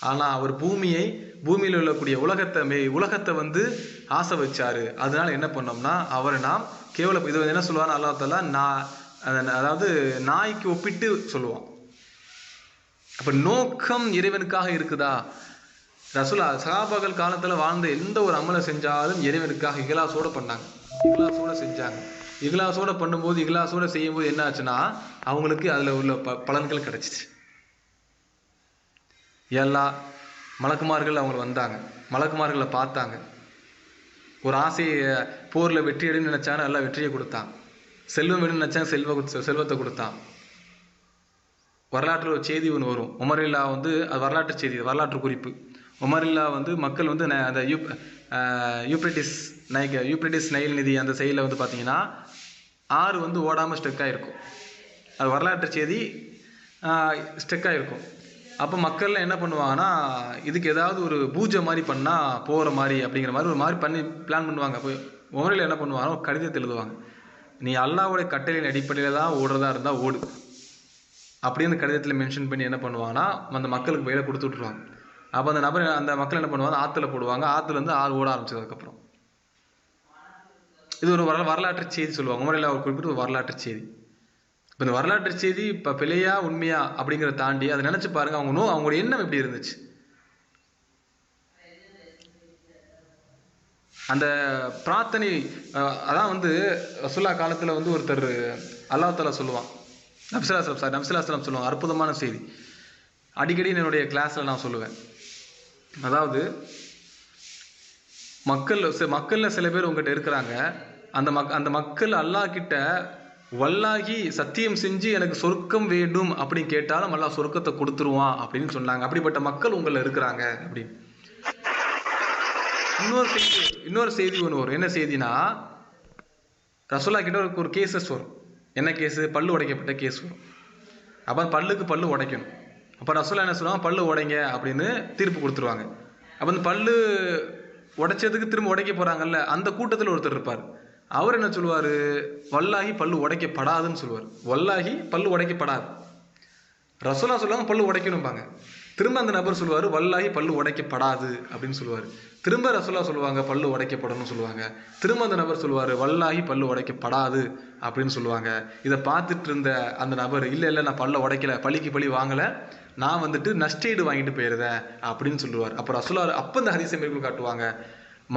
ஆனா அவர் பூமியில் உள்ளக்கூடிய உலகத்தை வந்து ஆசை வச்சாரு. அதனால என்ன பண்ணோம்னா அவரை நாம் இது என்ன சொல்லுவாங்க, அல்லாஹ் தஆலா அதாவது நாய்க்கு ஒப்பிட்டு சொல்லுவான். அப்ப நோக்கம் இறைவனுக்காக இருக்குதா? சஹாபாக்கள் காலத்துல வாழ்ந்த எந்த ஒரு அமலை செஞ்சாலும் இறைவனுக்காக இஹ்லாஸோட பண்ணாங்க, இஹ்லாஸோட செஞ்சாங்க. இஹ்லாஸோட பண்ணும்போது, இஹ்லாஸோட செய்யும்போது என்ன ஆச்சுன்னா அவங்களுக்கு அதுல உள்ள பலன்கள் கிடைச்சிச்சு. எல்லா மலக்குமார்கள் அவங்க வந்தாங்க, மலக்குமார்களை பார்த்தாங்க. ஒரு ஆசையை போர்ல வெற்றி அடைன்னு நினைச்சாங்க, எல்லாம் வெற்றியை கொடுத்தான். செல்வம் வேணும்னு நினைச்சாங்க, செல்வத்தை கொடுத்தான். வரலாற்றில் ஒரு செய்தி ஒன்று வரும். உமரில்லா வந்து அது வரலாற்று செய்தி, வரலாற்று குறிப்பு. உமரில்லா வந்து மக்கள் வந்து அந்த யூப்ரட்டிஸ் நைல் நிதி அந்த சைடில் வந்து பார்த்தீங்கன்னா ஆறு வந்து ஓடாமல் ஸ்டெக்காக இருக்கும். அது வரலாற்று செய்தி, ஸ்டெக்காக இருக்கும். அப்போ மக்கள்லாம் என்ன பண்ணுவாங்கன்னா, இதுக்கு ஏதாவது ஒரு பூஜை மாதிரி பண்ணால் போகிற மாதிரி அப்படிங்கிற மாதிரி ஒரு மாதிரி பண்ணி பிளான் பண்ணுவாங்க. அப்போ உமரில் என்ன பண்ணுவாங்கன்னா கடிதத்தை எழுதுவாங்க, நீ அல்லாஹ்வுடைய கட்டளையின் அடிப்படையில் தான் ஓடுறதா இருந்தால் ஓடு அப்படின்னு கடிதத்தில் மென்ஷன் பண்ணி என்ன பண்ணுவாங்கன்னா அந்த மக்களுக்கு பயில கொடுத்து விட்டுருவாங்க. அப்போ அந்த மக்கள் என்ன பண்ணுவாங்க, ஆற்றுல போடுவாங்க. ஆற்றுல இருந்து ஆறு ஓட ஆரம்பிச்சதுக்கப்புறம் இது ஒரு வரலாற்று செய்தி சொல்லுவாங்க. உமரில் ஒரு குறிப்பிட்ட ஒரு வரலாற்று செய்தி. இப்போ இந்த வரலாற்று செய்தி இப்போ பிழையா உண்மையா அப்படிங்கிறத தாண்டி அதை நினைச்சு பாருங்க, அவங்களுடைய எண்ணம் எப்படி இருந்துச்சு. அந்த பிரார்த்தனை அதான் வந்து ரசூலுல்லாஹ் காலத்துல வந்து ஒருத்தர் அல்லாஹ் தஆலா சொல்லுவான், நபிஸல்லல்லாஹு சொல்லுவாங்க. அற்புதமான செய்தி, அடிக்கடி என்னுடைய கிளாஸ்ல நான் சொல்லுவேன். அதாவது மக்கள்ல சில பேர் உங்ககிட்ட இருக்கிறாங்க, அந்த மக்கள் அல்லாஹ் கிட்ட வல்லாகி சத்தியம் செஞ்சு எனக்கு சொர்க்கம் வேண்டும் அப்படின்னு கேட்டாலும் அல்லாஹ் சொர்க்கத்தை கொடுத்துருவான் அப்படின்னு சொன்னாங்க. அப்படிப்பட்ட மக்கள் உங்களை இருக்கிறாங்க அப்படின்னு. இன்னொரு செய்தி ஒன்று வரும். என்ன செய்தினா, ரசூலா கிட்ட ஒரு கேசஸ் வரும். என்ன கேஸு? பல்லு உடைக்கப்பட்ட கேஸ் வரும். அப்போ பல்லுக்கு பல்லு உடைக்கணும். அப்போ ரசூலா என்ன சொல்லுவாங்க? பல்லு உடைங்க அப்படின்னு தீர்ப்பு கொடுத்துருவாங்க. அப்போ அந்த பல்லு உடைச்சதுக்கு திரும்ப உடைக்க போகிறாங்கல்ல, அந்த கூட்டத்தில் ஒருத்தர் இருப்பார். அவர் என்ன சொல்லுவார்? வல்லாஹி பல்லு உடைக்கப்படாதுன்னு சொல்லுவார். வல்லாஹி பல்லு உடைக்கப்படாது. ரசூலா சொல்லுவாங்க பல்லு உடைக்கணும்பாங்க. திரும்ப அந்த நபர் சொல்லுவார் வல்லாஹி பல்லு உடைக்கப்படாது அப்படின்னு சொல்லுவார். திரும்ப ரசூலா சொல்லுவாங்க பல்லு உடைக்கப்படணும்னு சொல்லுவாங்க. திரும்ப அந்த நபர் சொல்லுவார் வல்லாஹி பல்லு உடைக்கப்படாது அப்படின்னு சொல்லுவாங்க. இதை பார்த்துட்டு இருந்த அந்த நபர், இல்லை நான் பல்ல உடைக்கல, பழிக்கு பழி வாங்கலை, நான் வந்துட்டு நஷ்டஈடு வாங்கிட்டு போயிருந்தேன் அப்படின்னு சொல்லுவார். அப்போ ரசூலா அப்போ இந்த ஹதீஸை மேற்கோள் காட்டுவாங்க.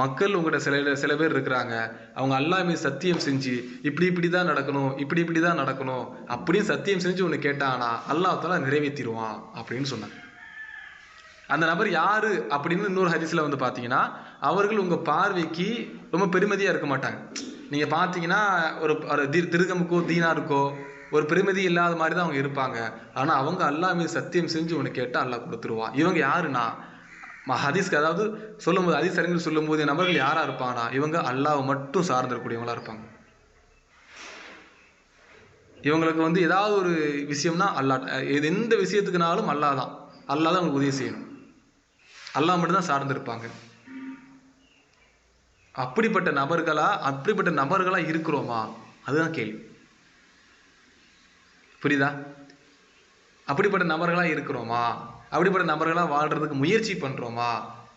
மக்கள் உங்கள்கிட்ட சில பேர் இருக்கிறாங்க, அவங்க அல்லாஹ் மீது சத்தியம் செஞ்சு இப்படி தான் நடக்கணும், இப்படி தான் நடக்கணும் அப்படின்னு சத்தியம் செஞ்சு ஒன்று கேட்டானா அல்லாஹ் தஆலா நிறைவேற்றிடுவான் அப்படின்னு சொன்னாங்க. அந்த நபர் யாரு அப்படின்னு இன்னொரு ஹதீஸ்ல வந்து பார்த்தீங்கன்னா, அவர்கள் உங்கள் பார்வைக்கு ரொம்ப பெருமதியாக இருக்க மாட்டாங்க. நீங்கள் பார்த்தீங்கன்னா ஒரு திருகமுக்கோ தீனாருக்கோ ஒரு பெருமதி இல்லாத மாதிரி தான் அவங்க இருப்பாங்க. ஆனால் அவங்க அல்லாஹ் மீது சத்தியம் செஞ்சு ஒன்று கேட்டால் அல்லாஹ் கொடுத்துருவான். இவங்க யாருன்னா, ஹதீஸ்க்கு அதாவது சொல்லும்போது ஹதீஸ் அறிஞர்கள் சொல்லும்போது நபர்கள் யாராக இருப்பாங்கன்னா, இவங்க அல்லாஹ் மட்டும் சார்ந்திருக்கக்கூடியவங்களா இருப்பாங்க. இவங்களுக்கு வந்து ஏதாவது ஒரு விஷயம்னா அல்லாஹ், எந்த விஷயத்துக்குனாலும் அல்லாஹ் தான் அவங்களுக்கு உதவி செய்யணும். அல்லாஹ் மட்டும்தான் சார்ந்திருப்பாங்க. அப்படிப்பட்ட நபர்களா இருக்கிறோமா? அதுதான் கேள்வி. புரியுதா? அப்படிப்பட்ட நபர்களா இருக்கிறோமா? அப்படிப்பட்ட நபர்களா வாழ்றதுக்கு முயற்சி பண்றோமா?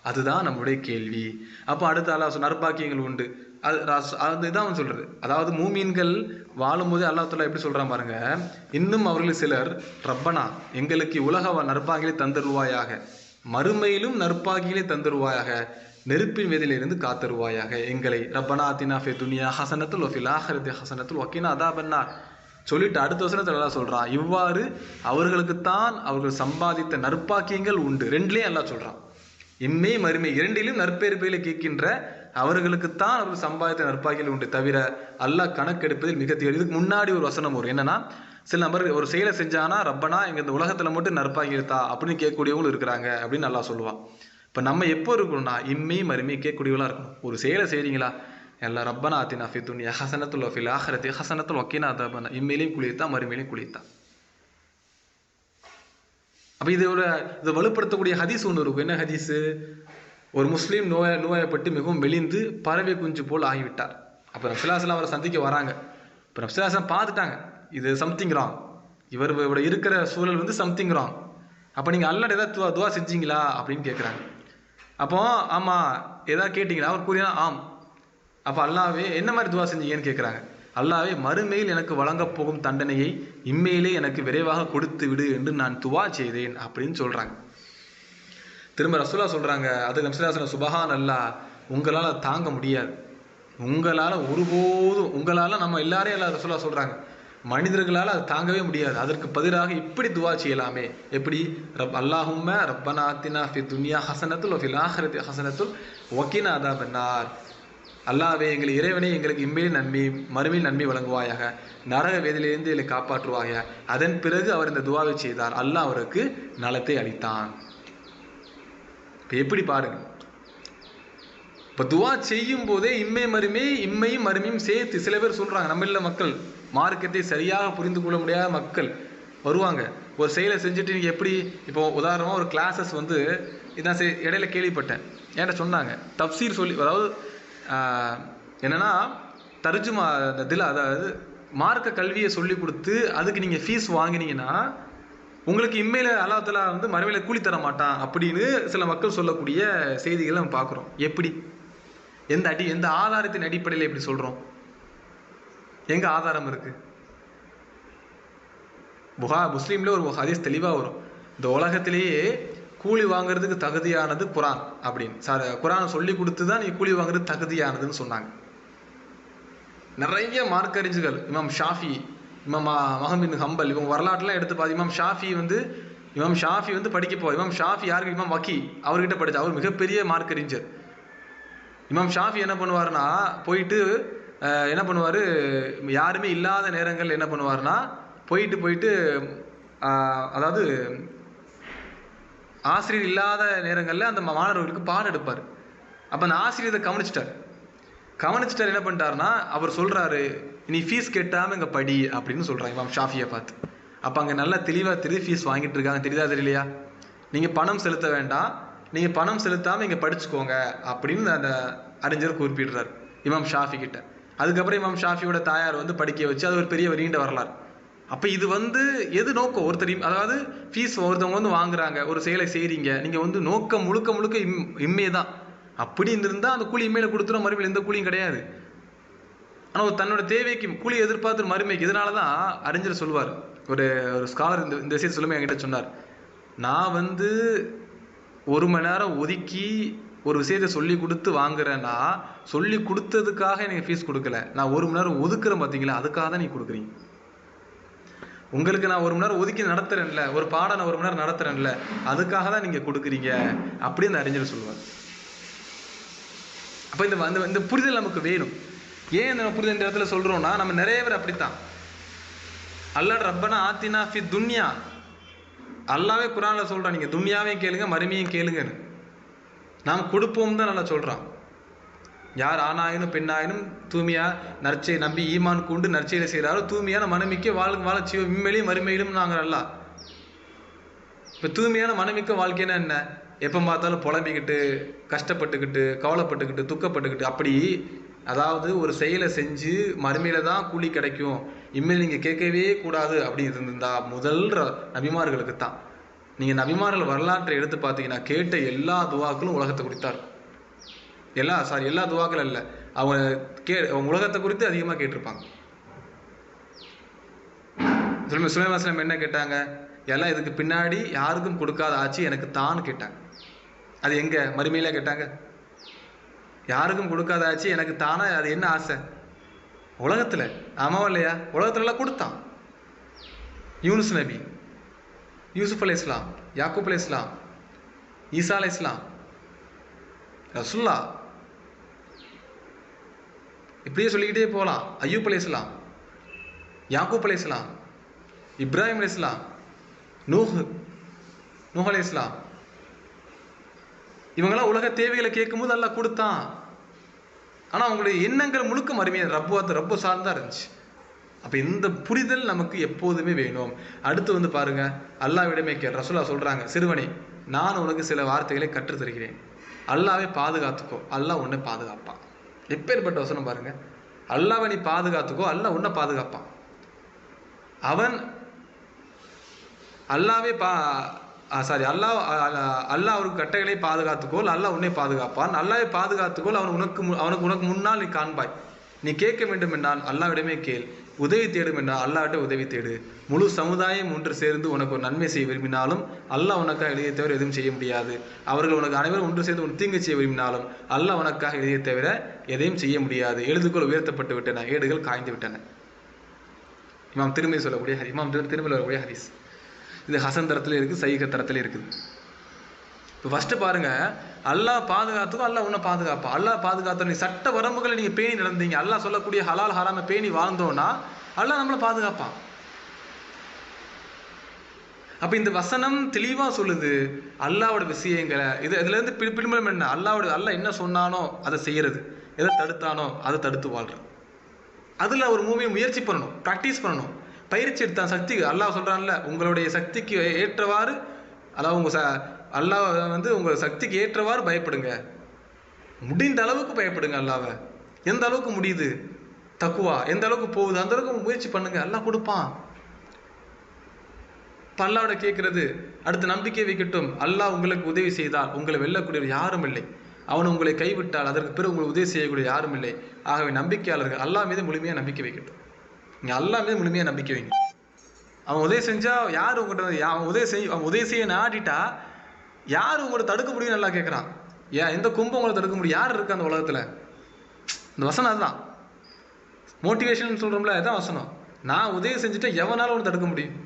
அதுதான் நம்மளுடைய கேள்வி. அப்போ அடுத்த அல்லாஹ் நற்பாக்கியங்கள் உண்டு. அது இதான் சொல்றது. அதாவது மூமீன்கள் வாழும்போது அல்லாஹ் தஆலா எப்படி சொல்றான் பாருங்க. இன்னும் அவர்கள் சிலர் ரப்பனா எங்களுக்கு உலக நற்பாக்கியங்களை தந்தருவாயாக, மறுமையிலும் நற்பாக்கியங்களை தந்தருவாயாக, நெருப்பின் வேதிலிருந்து காத்தருவாயாக எங்களை. ரப்பனா ஆத்தினா ஃபி துன்யா ஹஸனத்துல் வ ஃபில் ஆখিরাতি ஹஸனத்துல் வ கினா அதாபன்னார் சொல்லிட்டு அடுத்த வசனத்துல அல்லாஹ் சொல்றான், இவ்வாறு அவர்களுக்குத்தான் அவர்கள் சம்பாதித்த நற்பாக்கியங்கள் உண்டு. ரெண்டுலேயும் அல்லாஹ் சொல்றான், இம்மை மறுமை இரண்டிலும் நற்பேறு பேரை கேட்கின்ற அவர்களுக்குத்தான் அவர்கள் சம்பாதித்த நற்பாக்கியங்கள் உண்டு, தவிர அல்லாஹ் கணக்கெடுப்பதில் மிக தீவிர. இதுக்கு முன்னாடி ஒரு வசனம் வரும். என்னன்னா, சில நபர்கள் ஒரு செயலை செஞ்சானா ரப்பனா எங்க இந்த உலகத்துல மட்டும் நற்பாக்கியத்தா அப்படின்னு கேட்கக்கூடியவங்களும் இருக்கிறாங்க அப்படின்னு அல்லாஹ் சொல்லுவான். இப்போ நம்ம எப்போ இருக்கணும்னா இம்மை மறுமை கேட்கக்கூடியவங்களா இருக்கணும். ஒரு செயலை செய்றீங்களா, எல்லாம் ரப்பனா ஆத்தினா ஃபி துன்யா ஹஸனத்துல் வ ஃபில் ஆখিরাতি ஹஸனத்துல் வ கினா அதாபன்னார், இம்மையிலையும் குளிர்த்தா மறுமையிலையும் குளிர்த்தா. அப்போ இதை வலுப்படுத்தக்கூடிய ஹதீஸ் ஒன்று இருக்கும். என்ன ஹதீஸு? ஒரு முஸ்லீம் நோயப்பட்டு மிகவும் மெலிந்து பறவை குஞ்சு போல் ஆகிவிட்டார். அப்போ ரசூலுல்லாஹி அவரை சந்திக்க வராங்க. இப்போ ரசூலுல்லாஹி பார்த்துட்டாங்க, இது சம்திங் ராங், இவர் இருக்கிற சூழல் வந்து சம்திங் ராங். அப்போ நீங்கள் அல்லாஹ்ட்ட ஏதாவது துவா செஞ்சீங்களா அப்படின்னு கேட்குறாங்க. அப்போ ஆமாம் ஏதாவது கேட்டிங்களா? அவர் கூறினா ஆம். அப்போ அல்லாஹ்வே என்ன மாதிரி துவா செஞ்சீங்கன்னு கேட்குறாங்க. அல்லாஹ்வே மறுமையில் எனக்கு வழங்கப் போகும் தண்டனையை இம்மையிலே எனக்கு விரைவாக கொடுத்து விடு என்று நான் துவா செய்தேன் அப்படின்னு சொல்கிறாங்க. திரும்ப ரசூலுல்லாஹ் சொல்கிறாங்க, அதுக்கு நபி ஸல்லல்லாஹு அலைஹி வஸல்லம் சுபஹான் அல்லாஹ், உங்களால் தாங்க முடியாது, உங்களால் ஒருபோதும், உங்களால் நம்ம எல்லாரையும் எல்லாம் ரசூலுல்லாஹ் சொல்கிறாங்க, மனிதர்களால் அது தாங்கவே முடியாது. அதற்கு பதிலாக இப்படி துவா செய்யலாமே. எப்படி? அல்லாஹும்ம ரப்பனா ஆத்தினா ஃபி துன்யா ஹஸனத்துல் வ ஃபில் ஆখিরাতি ஹஸனத்துல் வ கினா அதாபன்னார். அல்லாஹ்வே எங்கள் இறைவனை எங்களுக்கு இம்மையில் நன்மை மறுமையில் நன்மை வழங்குவாயாக, நரக வேதியிலிருந்து எங்களை காப்பாற்றுவாயாக. அதன் பிறகு அவர் இந்த துவாவை செய்தார். அல்லாஹ் அவருக்கு நலத்தை அளித்தான். இப்போ எப்படி பாருங்க. இப்போ துவா செய்யும் போதே இம்மையும் மறுமையும் சேர்த்து சில பேர் சொல்றாங்க. நம்மள மக்கள் மார்க்கத்தை சரியாக புரிந்து கொள்ள முடியாத மக்கள் வருவாங்க. ஒரு செயலை செஞ்சுட்டு நீங்கள் எப்படி, இப்போ உதாரணமாக ஒரு கிளாஸஸ் வந்து இதான் இடையில கேள்விப்பட்டேன். என்கிட்ட சொன்னாங்க தப்சீர் சொல்லி, அதாவது என்னன்னா தர்ஜுமா அதாவது மார்க்க கல்வியை சொல்லி கொடுத்து அதுக்கு நீங்கள் ஃபீஸ் வாங்கினீங்கன்னா உங்களுக்கு இம்மையில அல்லாஹ் தஆலா வந்து மறுமையில கூலி தர மாட்டான் அப்படின்னு சில மக்கள் சொல்லக்கூடிய செய்திகளை நம்ம பார்க்குறோம். எப்படி, எந்த ஆதாரத்தின் அடிப்படையில் எப்படி சொல்கிறோம்? எங்க ஆதாரம் இருக்கு? முஸ்லீம்ல ஒரு ஹதீஸ் தெளிவாக வரும், இந்த உலகத்திலேயே கூலி வாங்குறதுக்கு தகுதியானது குரான் அப்படின்னு. குரானை சொல்லி கொடுத்து தான் நீங்க கூலி வாங்குறது தகுதியானதுன்னு சொன்னாங்க. நிறைய மார்க்கறிஞர்கள், இமாம் ஷாஃபி, இமாம் அஹ்மத் பின் ஹம்பல், இவங்க வரலாற்றுலாம் எடுத்து பார்த்து இமாம் ஷாஃபி வந்து படிக்க போவார். இமாம் ஷாஃபி யாருக்கு? இமாம் வக்கி அவர்கிட்ட படிச்சு, அவர் மிகப்பெரிய மார்க்கறிஞர். இமாம் ஷாஃபி என்ன பண்ணுவாருன்னா போயிட்டு என்ன பண்ணுவார், யாருமே இல்லாத நேரங்கள் என்ன பண்ணுவார்னா போயிட்டு அதாவது ஆசிரியர் இல்லாத நேரங்களில் அந்த மாணவர்களுக்கு பாடம் எடுப்பார். அப்போ அந்த ஆசிரியரை கவனிச்சிட்டார் என்ன பண்ணிட்டாருன்னா, அவர் சொல்கிறாரு, நீ ஃபீஸ் கேட்டாமல் இங்கே படி அப்படின்னு சொல்கிறாங்க இமாம் ஷாஃபியை பார்த்து. அப்போ அங்கே நல்லா தெளிவாக தெரியுது ஃபீஸ் வாங்கிட்டு இருக்காங்க, தெரியுதா தெரியலையா? நீங்கள் பணம் செலுத்த வேண்டாம், நீங்கள் பணம் செலுத்தாமல் இங்கே படிச்சுக்கோங்க அப்படின்னு அந்த அறிஞர் குறிப்பிடுறார் இமாம் ஷாஃபி கிட்ட. அதுக்கப்புறம் இமாம் ஷாஃபியோட தாயார் வந்து படிக்க வச்சு அது ஒரு பெரிய நீண்ட வரலாறு. அப்போ இது வந்து எது நோக்கம், ஒருத்தர் அதாவது ஃபீஸ் ஒருத்தவங்க வந்து வாங்குறாங்க, ஒரு செயலை செய்கிறீங்க, நீங்கள் வந்து நோக்கம் முழுக்க இம்மே தான். அப்படி இருந்தால் அந்த கூலி இம்மையில கொடுத்துரும், மறுமையில் எந்த கூலியும் கிடையாது. ஆனால் தன்னோட தேவைக்கு கூலி எதிர்பார்த்து மறுமைக்கு. இதனால தான் அறிஞர் சொல்லுவார், ஒரு ஸ்காலர் இந்த விஷயத்தை சொல்லுமே என்கிட்ட சொன்னார், நான் வந்து 1 மணி நேரம் ஒதுக்கி ஒரு விஷயத்தை சொல்லி கொடுத்து வாங்குறேன்னா, சொல்லி கொடுத்ததுக்காக எனக்கு ஃபீஸ் கொடுக்கல, நான் 1 மணி நேரம் ஒதுக்குறேன் பார்த்தீங்களா, அதுக்காக தான் நீங்கள் கொடுக்குறீங்க. உங்களுக்கு நான் 1 மணி நேரம் ஒதுக்கி நடத்துறேன்ல, ஒரு பாடம் நான் 1 மணி நேரம் நடத்துறேன்ல, அதுக்காக தான் நீங்கள் கொடுக்குறீங்க அப்படி அந்த அறிஞர் சொல்லுவார். அப்போ இந்த புரிதல் நமக்கு வேணும். ஏன் இந்த புரிதல் இந்த இடத்துல சொல்கிறோம்னா, நம்ம நிறைய பேர் அப்படித்தான். அல்லாஹ் ரப்பனா ஆத்தினா ஃபி துன்யா, அல்லாவே குரானில் சொல்கிறான், நீங்கள் துன்யாவையும் கேளுங்க மறுமையும் கேளுங்கன்னு. நாம் கொடுப்போம் தான் நல்லா சொல்கிறான். யார் ஆணாயினும் பெண்ணாயினும் தூய்மையா நற்செய் நம்பி ஈமான் கொண்டு நற்செயலை செய்கிறாரோ தூய்மையான மனமிக்க வாழச்சியோ இம்மையிலும் மறுமையிலும் நாங்கள் நல்லா. இப்போ தூய்மையான மனமிக்க வாழ்க்கைன்னா என்ன? எப்போ பார்த்தாலும் புலம்பிக்கிட்டு கஷ்டப்பட்டுக்கிட்டு கவலைப்பட்டுக்கிட்டு துக்கப்பட்டுக்கிட்டு அப்படி, அதாவது ஒரு செயலை செஞ்சு மறுமையில தான் கூலி கிடைக்கும், இம்மையில் நீங்கள் கேட்கவே கூடாது அப்படி இருந்திருந்தா முதல் நபிமார்களுக்கு தான். நீங்கள் நபிமார்கள் வரலாற்றை எடுத்து பார்த்தீங்கன்னா கேட்ட எல்லா துவாக்களும் உலகத்தை குறித்தார். எல்லா துவாக்களும் இல்லை, அவங்க உலகத்தை குறித்து அதிகமாக கேட்டிருப்பாங்க. சுலைமான் அலைஹிஸ்ஸலாம் என்ன கேட்டாங்க? எல்லாம் இதுக்கு பின்னாடி யாருக்கும் கொடுக்காத ஆட்சி எனக்கு தான் கேட்டாங்க. அது எங்க? மறுமையில கேட்டாங்க. யாருக்கும் கொடுக்காத ஆட்சி எனக்கு தானே, அது என்ன ஆசை? உலகத்துல. ஆமாவா இல்லையா? உலகத்துலலாம் கொடுத்தான். யூனுஸ் நபி, யூசுப் அலைஹிஸ்ஸலாம், யாக்கூப் அலைஹிஸ்ஸலாம், ஈசா அலைஹிஸ்ஸலாம், ரசூலுல்லாஹ், இப்படியே சொல்லிக்கிட்டே போகலாம். அய்யூப் அலைஹிஸ்ஸலாம், யாக்கூப் அலைஹிஸ்ஸலாம், இப்ராஹிம் அலைஹிஸ்ஸலாம், நூஹ் அலைஹிஸ்ஸலாம், இவங்கெல்லாம் உலக தேவைகளை கேட்கும்போது அல்லாஹ் கொடுத்தான். ஆனால் அவங்களுடைய எண்ணங்கள் முழுக்க மறுமையாக ரப்பு சார்ந்தா இருந்துச்சு. அப்போ இந்த புரிதல் நமக்கு எப்போதுமே வேணும். அடுத்து வந்து பாருங்க, அல்லாஹ்விடமே கேள். ரசூலுல்லாஹ் சொல்றாங்க, சிறுவனே நான் உனக்கு சில வார்த்தைகளை கற்றுத் தருகிறேன், அல்லாஹ்வை பாதுகாத்துக்கோ, அல்லாஹ் உன்னை பாதுகாப்பான். எப்பேற்பட்ட வசனம் பாருங்க. அல்லாஹ்வை நீ பாதுகாத்துக்கோ, அல்லாஹ் உன்னை பாதுகாப்பான். அல்லாஹ்வே அல்லாஹ் அவருக்கு கட்டைகளை பாதுகாத்துக்கோள், அல்லாஹ் உன்னை பாதுகாப்பான். அல்லாஹ்வை பாதுகாத்துக்கோள், அவனுக்கு முன்னால் நீ காண்பாய். நீ கேட்க வேண்டும் என்றால் அல்லாஹ்விடமே கேள், உதவி தேடும் என்றால் அல்லாஹ்விட உதவி தேடு. முழு சமுதாயம் ஒன்று சேர்ந்து உனக்கு ஒரு நன்மை செய்ய விரும்பினாலும் அல்லாஹ் உனக்காக எழுதிய தவிர எதுவும் செய்ய முடியாது. அவர்கள் உனக்கு அனைவரும் ஒன்று சேர்ந்து உனக்கு தீங்கு செய்ய விரும்பினாலும் அல்லாஹ் உனக்காக எழுதிய தவிர எதையும் செய்ய முடியாது. எழுதுகோள் உயர்த்தப்பட்டு விட்டன, ஏடுகள் காய்ந்து விட்டன. இமாம் திருமதி சொல்லக்கூடிய இமாம் திருமதி வரக்கூடிய ஹதீஸ். இது ஹசன் தரத்துல இருக்குது, சஹீஹ் தரத்துல இருக்குது. இப்போ ஃபர்ஸ்ட் பாருங்க, அல்லாஹ் பாதுகாத்துக்கோ, அல்லாஹ் உன்னை பாதுகாப்பா. அல்லாஹ் பாதுகாத்த நீ சட்ட வரம்புகளை நீங்க பேணி நடந்தீங்க, அல்லாஹ் சொல்லக்கூடிய ஹலால் ஹராமை பேணி வாழ்ந்தோம்னா அல்லாஹ் நம்மளை பாதுகாப்பான். அப்ப இந்த வசனம் தெளிவா சொல்லுது அல்லாஹ்வோட விஷயங்களை. இதுல இருந்து பின்புலம் என்ன? அல்லாஹ் என்ன சொன்னானோ அதை செய்யறது, எதை தடுத்தானோ அதை தடுத்து வாழ்றது. அதுல ஒரு மூவியை முயற்சி பண்ணணும், ப்ராக்டிஸ் பண்ணணும், பயிற்சி எடுத்தான். சக்தி அல்லாஹ் சொல்றான்ல, உங்களுடைய சக்திக்கு ஏற்றவாறு, அதாவது அல்லாஹ் வந்து உங்க சக்திக்கு ஏற்றவாறு பயப்படுங்க, முடிந்த அளவுக்கு பயப்படுங்க. அல்லாஹ்வை எந்த அளவுக்கு முடியுது, தக்குவா எந்த அளவுக்கு போகுது அந்த அளவுக்கு முயற்சி பண்ணுங்க, அல்லாஹ் கொடுப்பான். அல்லாஹ்வோட கேட்கறது. அடுத்து நம்பிக்கை வைக்கட்டும், அல்லாஹ் உங்களுக்கு உதவி செய்தால் உங்களை வெல்லக்கூடியவர் யாரும் இல்லை, அவன் உங்களை கைவிட்டால் அதற்கு பிறகு உங்களுக்கு உதவி செய்யக்கூடிய யாரும் இல்லை. ஆகவே நம்பிக்கையாளர்கள் அல்லாஹ் மீது முழுமையாக நம்பிக்கை வைக்கட்டும். நீங்கள் அல்லாஹ் மீது முழுமையாக நம்பிக்கை வைங்க. அவன் உதவி செஞ்சா யார் உங்கள்கிட்ட, அவன் உதவி செய்ய நாடிட்டா யார் உங்களை தடுக்க முடியும்? நல்லா கேட்குறான். ஏன் எந்த கும்பம் உங்களை தடுக்க முடியும்? யார் இருக்கு அந்த உலகத்தில்? இந்த வசனம் அதுதான் மோட்டிவேஷன் சொல்கிறோம்ல, அதுதான் வசனம். நான் உதவி செஞ்சுட்டா எவனாலும் ஒன்று தடுக்க முடியும்.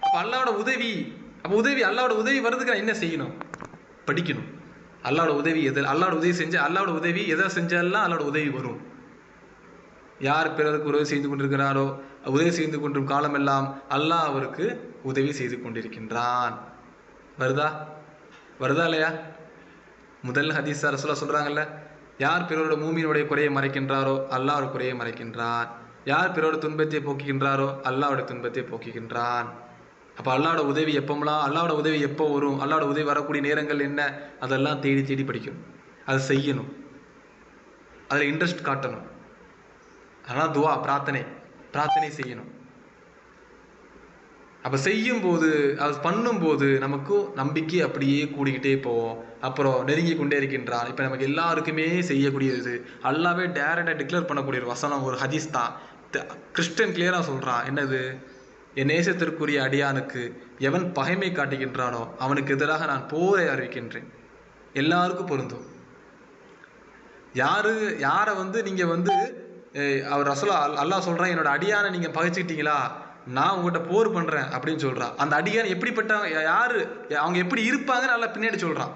அப்போ அல்லாவோட உதவி, அல்லாவோட உதவி வர்றதுக்கு நான் என்ன செய்யணும்? படிக்கணும். அல்லாவோட உதவி அல்லாவோட உதவி செஞ்சு அல்லாவோட உதவி எதை செஞ்சாலாம் அல்லாவோட உதவி வரும். யார் பிறருக்கு உதவி செய்து கொண்டிருக்கிறாரோ, உதவி செய்து கொண்டிருக்கும் காலமெல்லாம் அல்லாஹ் அவருக்கு உதவி செய்து கொண்டிருக்கின்றான். வருதா வருதா இல்லையா? முதல் ஹதீஸ் ரசூலுல்லாஹ் சொல்றாங்கல்ல, யார் பிறரோட மூமியினுடைய குறையை மறைக்கின்றாரோ அல்லாஹ் ஒரு குறையை மறைக்கின்றான். யார் பிறரோட துன்பத்தை போக்குகின்றாரோ அல்லாஹ்வுடைய துன்பத்தை போக்குகின்றான். அப்போ அல்லாவோட உதவி எப்போமெல்லாம், அல்லாவோட உதவி எப்போ வரும், அல்லாவோட உதவி வரக்கூடிய நேரங்கள் என்ன, அதெல்லாம் தேடி தேடி படிக்கணும், அதை செய்யணும், அதில் இன்ட்ரெஸ்ட் காட்டணும். அதனால் துவா, பிரார்த்தனை செய்யணும். அப்போ செய்யும்போது, அது பண்ணும்போது நமக்கு நம்பிக்கை அப்படியே கூடிக்கிட்டே போவோம். அப்புறம் நெருங்கி கொண்டே இருக்கின்றான். இப்போ நமக்கு எல்லாருக்குமே செய்யக்கூடியது, அல்லாவே டேரக்டாக டிக்ளேர் பண்ணக்கூடிய ஒரு வசனம், ஒரு ஹதீஸ் தான். கிறிஸ்டன் கிளியராக சொல்கிறான், என்னது, என் நேசத்திற்குரிய அடியானுக்கு எவன் பகைமை காட்டுகின்றானோ அவனுக்கு எதிராக நான் போரை அறிவிக்கின்றேன். எல்லாருக்கும் பொருந்தும். யாரை நீங்கள் அவர் அல்லாஹ் சொல்கிறான், என்னோட அடியானை நீங்கள் பகைச்சிக்கிட்டீங்களா, நான் உங்கள்கிட்ட போர் பண்ணுறேன் அப்படின்னு சொல்கிறான். அந்த அடியான் எப்படிப்பட்ட யார், அவங்க எப்படி இருப்பாங்கன்னு நல்லா பின்னாடி சொல்கிறான்.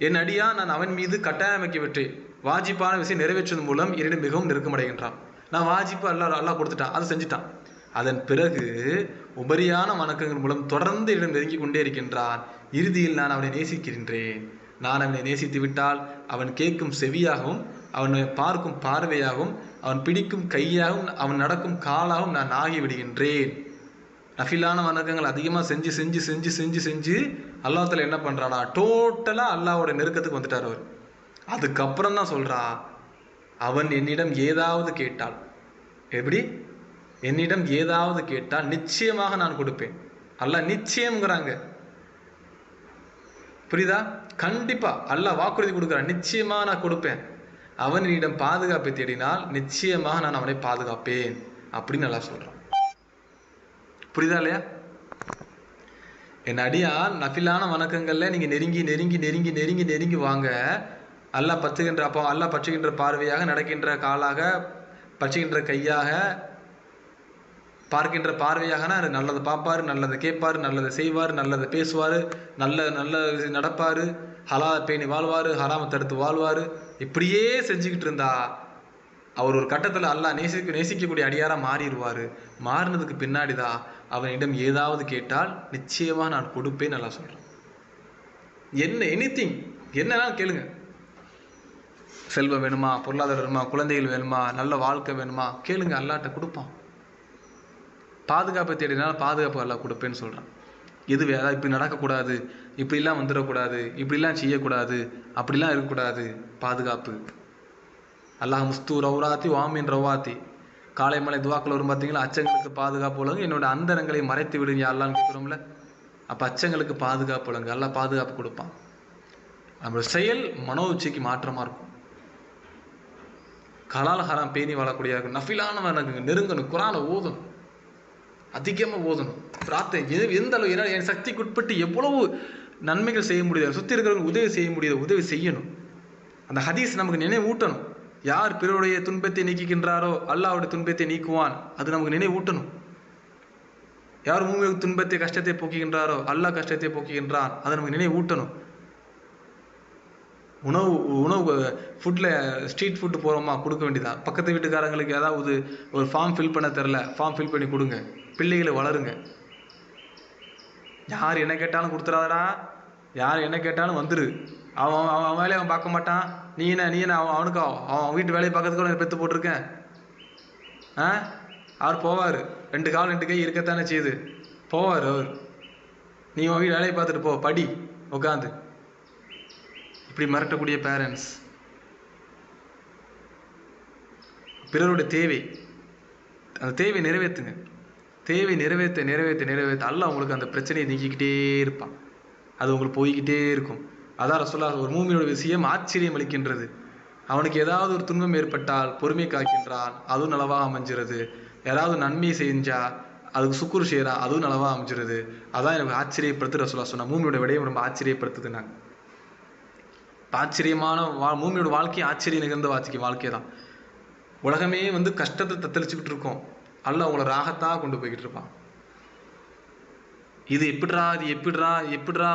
என் அடியான் நான் அவன் மீது கட்டாயமைக்க விட்டு வாஜிப்பான விஷயம் நிறைவேற்றுவதன் மூலம் என்னிடம் மிகவும் நெருக்கமடைகின்றான். நான் வாஜிப்பு அல்லாஹ் கொடுத்துட்டான், அதை செஞ்சுட்டான். அதன் பிறகு உபரியான வணக்கங்கள் மூலம் தொடர்ந்து என்னிடம் நெருங்கி கொண்டே இருக்கின்றான். இறுதியில் நான் அவனை நேசிக்கின்றேன். நான் அவனை நேசித்து விட்டால் அவன் கேட்கும் செவியாகவும், அவனை பார்க்கும் பார்வையாகவும், அவன் பிடிக்கும் கையாகவும், அவன் நடக்கும் காலாகவும் நான் ஆகிவிடுகின்றேன். நஃபிலான வணக்கங்கள் அதிகமாக செஞ்சு செஞ்சு செஞ்சு செஞ்சு செஞ்சு அல்லாஹ்தாலா என்ன பண்ணுறானா, டோட்டலாக அல்லாஹ்வோட நெருக்கத்துக்கு வந்துட்டார் அவர். அதுக்கப்புறம் தான் சொல்கிறா, அவன் என்னிடம் ஏதாவது கேட்டால், எப்படி, என்னிடம் ஏதாவது கேட்டால் நிச்சயமாக நான் கொடுப்பேன். அல்லாஹ் நிச்சயம்ங்கிறாங்க, புரியுதா? கண்டிப்பா அல்லாஹ் வாக்குறுதி கொடுக்குறான், நிச்சயமாக நான் கொடுப்பேன். அவன் என்னிடம் பாதுகாப்பை தேடினால் நிச்சயமாக நான் அவனை பாதுகாப்பேன் அப்படின்னு நல்லா சொல்றான். புரியுதா இல்லையா? என் அடியால் நஃபிலான வணக்கங்கள்ல நீங்க நெருங்கி நெருங்கி நெருங்கி நெருங்கி நெருங்கி வாங்க. அல்லாஹ் பற்றுகின்ற, அப்போ அல்லாஹ் பற்றுகின்ற பார்வையாக, நடக்கின்ற காலாக, பற்றுகின்ற கையாக, பார்க்கின்ற பார்வையாகனா நல்லதை பார்ப்பாரு, நல்லதை கேட்பாரு, நல்லதை செய்வார், நல்லதை பேசுவார், நல்ல நடப்பார், ஹலாலை பேணி வாழ்வார், ஹராமை தடுத்து வாழ்வார். இப்படியே செஞ்சுக்கிட்டு இருந்தா அவர் ஒரு கட்டத்தில் அல்லாஹ் நேசிக்கக்கூடிய அடியாராக மாறிடுவார். மாறினதுக்கு பின்னாடி தான் அவனிடம் ஏதாவது கேட்டால் நிச்சயமாக நான் கொடுப்பேன் நல்லா சொல்கிறேன். எனிதிங் என்னன்னா கேளுங்க. செல்வம் வேணுமா, பொருளாதாரம் வேணுமா, குழந்தைகள் வேணுமா, நல்ல வாழ்க்கை வேணுமா, கேளுங்க, அல்லாஹ்ட்ட கொடுப்பான். பாதுகாப்பை தேடினாலும் பாதுகாப்பு அல்லாஹ் கொடுப்பேன்னு சொல்கிறான். அதாவது இப்படி நடக்கக்கூடாது, இப்படிலாம் வந்துடக்கூடாது, இப்படிலாம் செய்யக்கூடாது, அப்படிலாம் இருக்கக்கூடாது, பாதுகாப்பு. அல்லாஹ் முஸ்து ரவுராத்தி வாமின் ரவாத்தி, காலை மலை துவாக்கள் வரும் பார்த்தீங்களா, அச்சங்களுக்கு பாதுகாப்பு உலகம், என்னோட அந்தரங்களை மறைத்து விடுங்க அல்லான்னு கேட்குறோம்ல. அப்போ அச்சங்களுக்கு பாதுகாப்பு உலகம், அல்லாஹ் பாதுகாப்பு கொடுப்பான். நம்மளோட செயல் மனோ உச்சிக்கு மாற்றமாக இருக்கும். கலால் ஹராம் பேணி வாழக்கூடிய நஃபிலானவனுக்கு நெருங்கணும், குரானை ஓதணும், அதிகமாக ஓதணும், பிரார்த்தனை எந்த அளவு, ஏன்னா என் சக்திக்கு உட்பட்டு எவ்வளவு நன்மைகள் செய்ய முடியாது, சுற்றி இருக்கிறவங்க உதவி செய்ய முடியாது, உதவி செய்யணும். அந்த ஹதீஸ் நமக்கு நினைவூட்டணும். யார் பிறருடைய துன்பத்தை நீக்குகின்றாரோ அல்லாஹ்வுடைய துன்பத்தை நீக்குவான், அது நமக்கு நினைவூட்டணும். யார் மூமியுடைய துன்பத்தை, கஷ்டத்தை போக்குகின்றாரோ அல்லாஹ் கஷ்டத்தை போக்குகின்றான், அதை நமக்கு நினைவூட்டணும். உணவு ஃபுட்டில் ஸ்ட்ரீட் ஃபுட்டு போகிறோமா, கொடுக்க வேண்டியதான். பக்கத்து வீட்டுக்காரங்களுக்கு ஏதாவது ஒரு ஃபார்ம் ஃபில் பண்ண தெரில, ஃபார்ம் ஃபில் பண்ணி கொடுங்க. பிள்ளைகளை வளருங்க. யார் என்ன கேட்டாலும் கொடுத்துறாதடா, யார் என்ன கேட்டாலும் வந்துரு. அவன் வேலையை அவன் பார்க்க மாட்டான். நீ என்ன அவனுக்கு அவன் வீட்டு வேலையை பார்க்கறதுக்கு பெற்று போட்டிருக்கேன். அவர் போவார், 2 கால் 2 கை இருக்கத்தானே செய்யுது, போவார் அவர். நீ உன் வீட்டு வேலையை பார்த்துட்டு போ, படி உட்காந்து. இப்படி மிரட்டக்கூடிய பேரண்ட்ஸ். பிறருடைய தேவை, அந்த தேவை நிறைவேற்றுங்க. தேவை நிறைவேற்ற நிறைவேற்ற நிறைவேற்ற அல்லாஹ் உங்களுக்கு அந்த பிரச்சனையை நீக்கிக்கிட்டே இருப்பான். அது உங்களுக்கு போய்கிட்டே இருக்கும். அதான் ரசூலுல்லாஹ், ஒரு மூமியோட விஷயம் ஆச்சரியம் அளிக்கின்றது. அவனுக்கு ஏதாவது ஒரு துன்பம் ஏற்பட்டால் பொறுமை காக்கின்றான், அதுவும் நலவாக அமைஞ்சிருது. யாராவது நன்மை செஞ்சா அதுக்கு சுக்குர் செய்யறான், அதுவும் நலவாக அமைஞ்சிருது. அதான் எனக்கு ஆச்சரியப்படுத்து ரசூலுல்லாஹ் சொன்னா. மூமியோட விடயம் ரொம்ப ஆச்சரியப்படுத்துதுனாங்க. ஆச்சரியமான மூமியோட வாழ்க்கை ஆச்சரியம் நிகழ்ந்த வாழ்க்கை தான். உலகமே கஷ்டத்தை தத்தளிச்சுக்கிட்டு இருக்கோம், அல்லாஹ் அவங்கள ராகத்தாக கொண்டு போய்கிட்டு இருப்பான். இது எப்படிரா, இது எப்படிரா எப்படிரா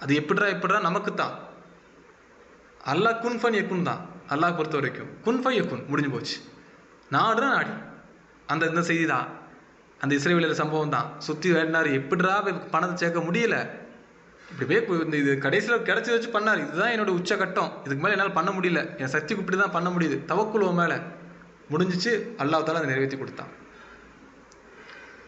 அது எப்படிடா நமக்கு தான். அல்லாஹ் குன் ஃபன் யக்குன் தான். அல்லாஹ் பொறுத்த வரைக்கும் குன் ஃபை யக்குன் முடிஞ்சு போச்சு. நாடுனா நாடி அந்த இந்த செய்தி தான், அந்த இஸ்ரேலியர் சம்பவம் தான். சுற்றி வேடினார், எப்படிடா பணத்தை சேர்க்க முடியல, இப்படி போய் இந்த இது கடைசியில் கிடைச்சி வச்சு பண்ணார். இதுதான் என்னோட உச்சகட்டம், இதுக்கு மேலே என்னால் பண்ண முடியல, என் சக்திக்கு இப்படி தான் பண்ண முடியுது, தவக்குழுவ மேலே முடிஞ்சிச்சு. அல்லாஹ் தாலா அதை நிறைவேற்றி கொடுத்தான்.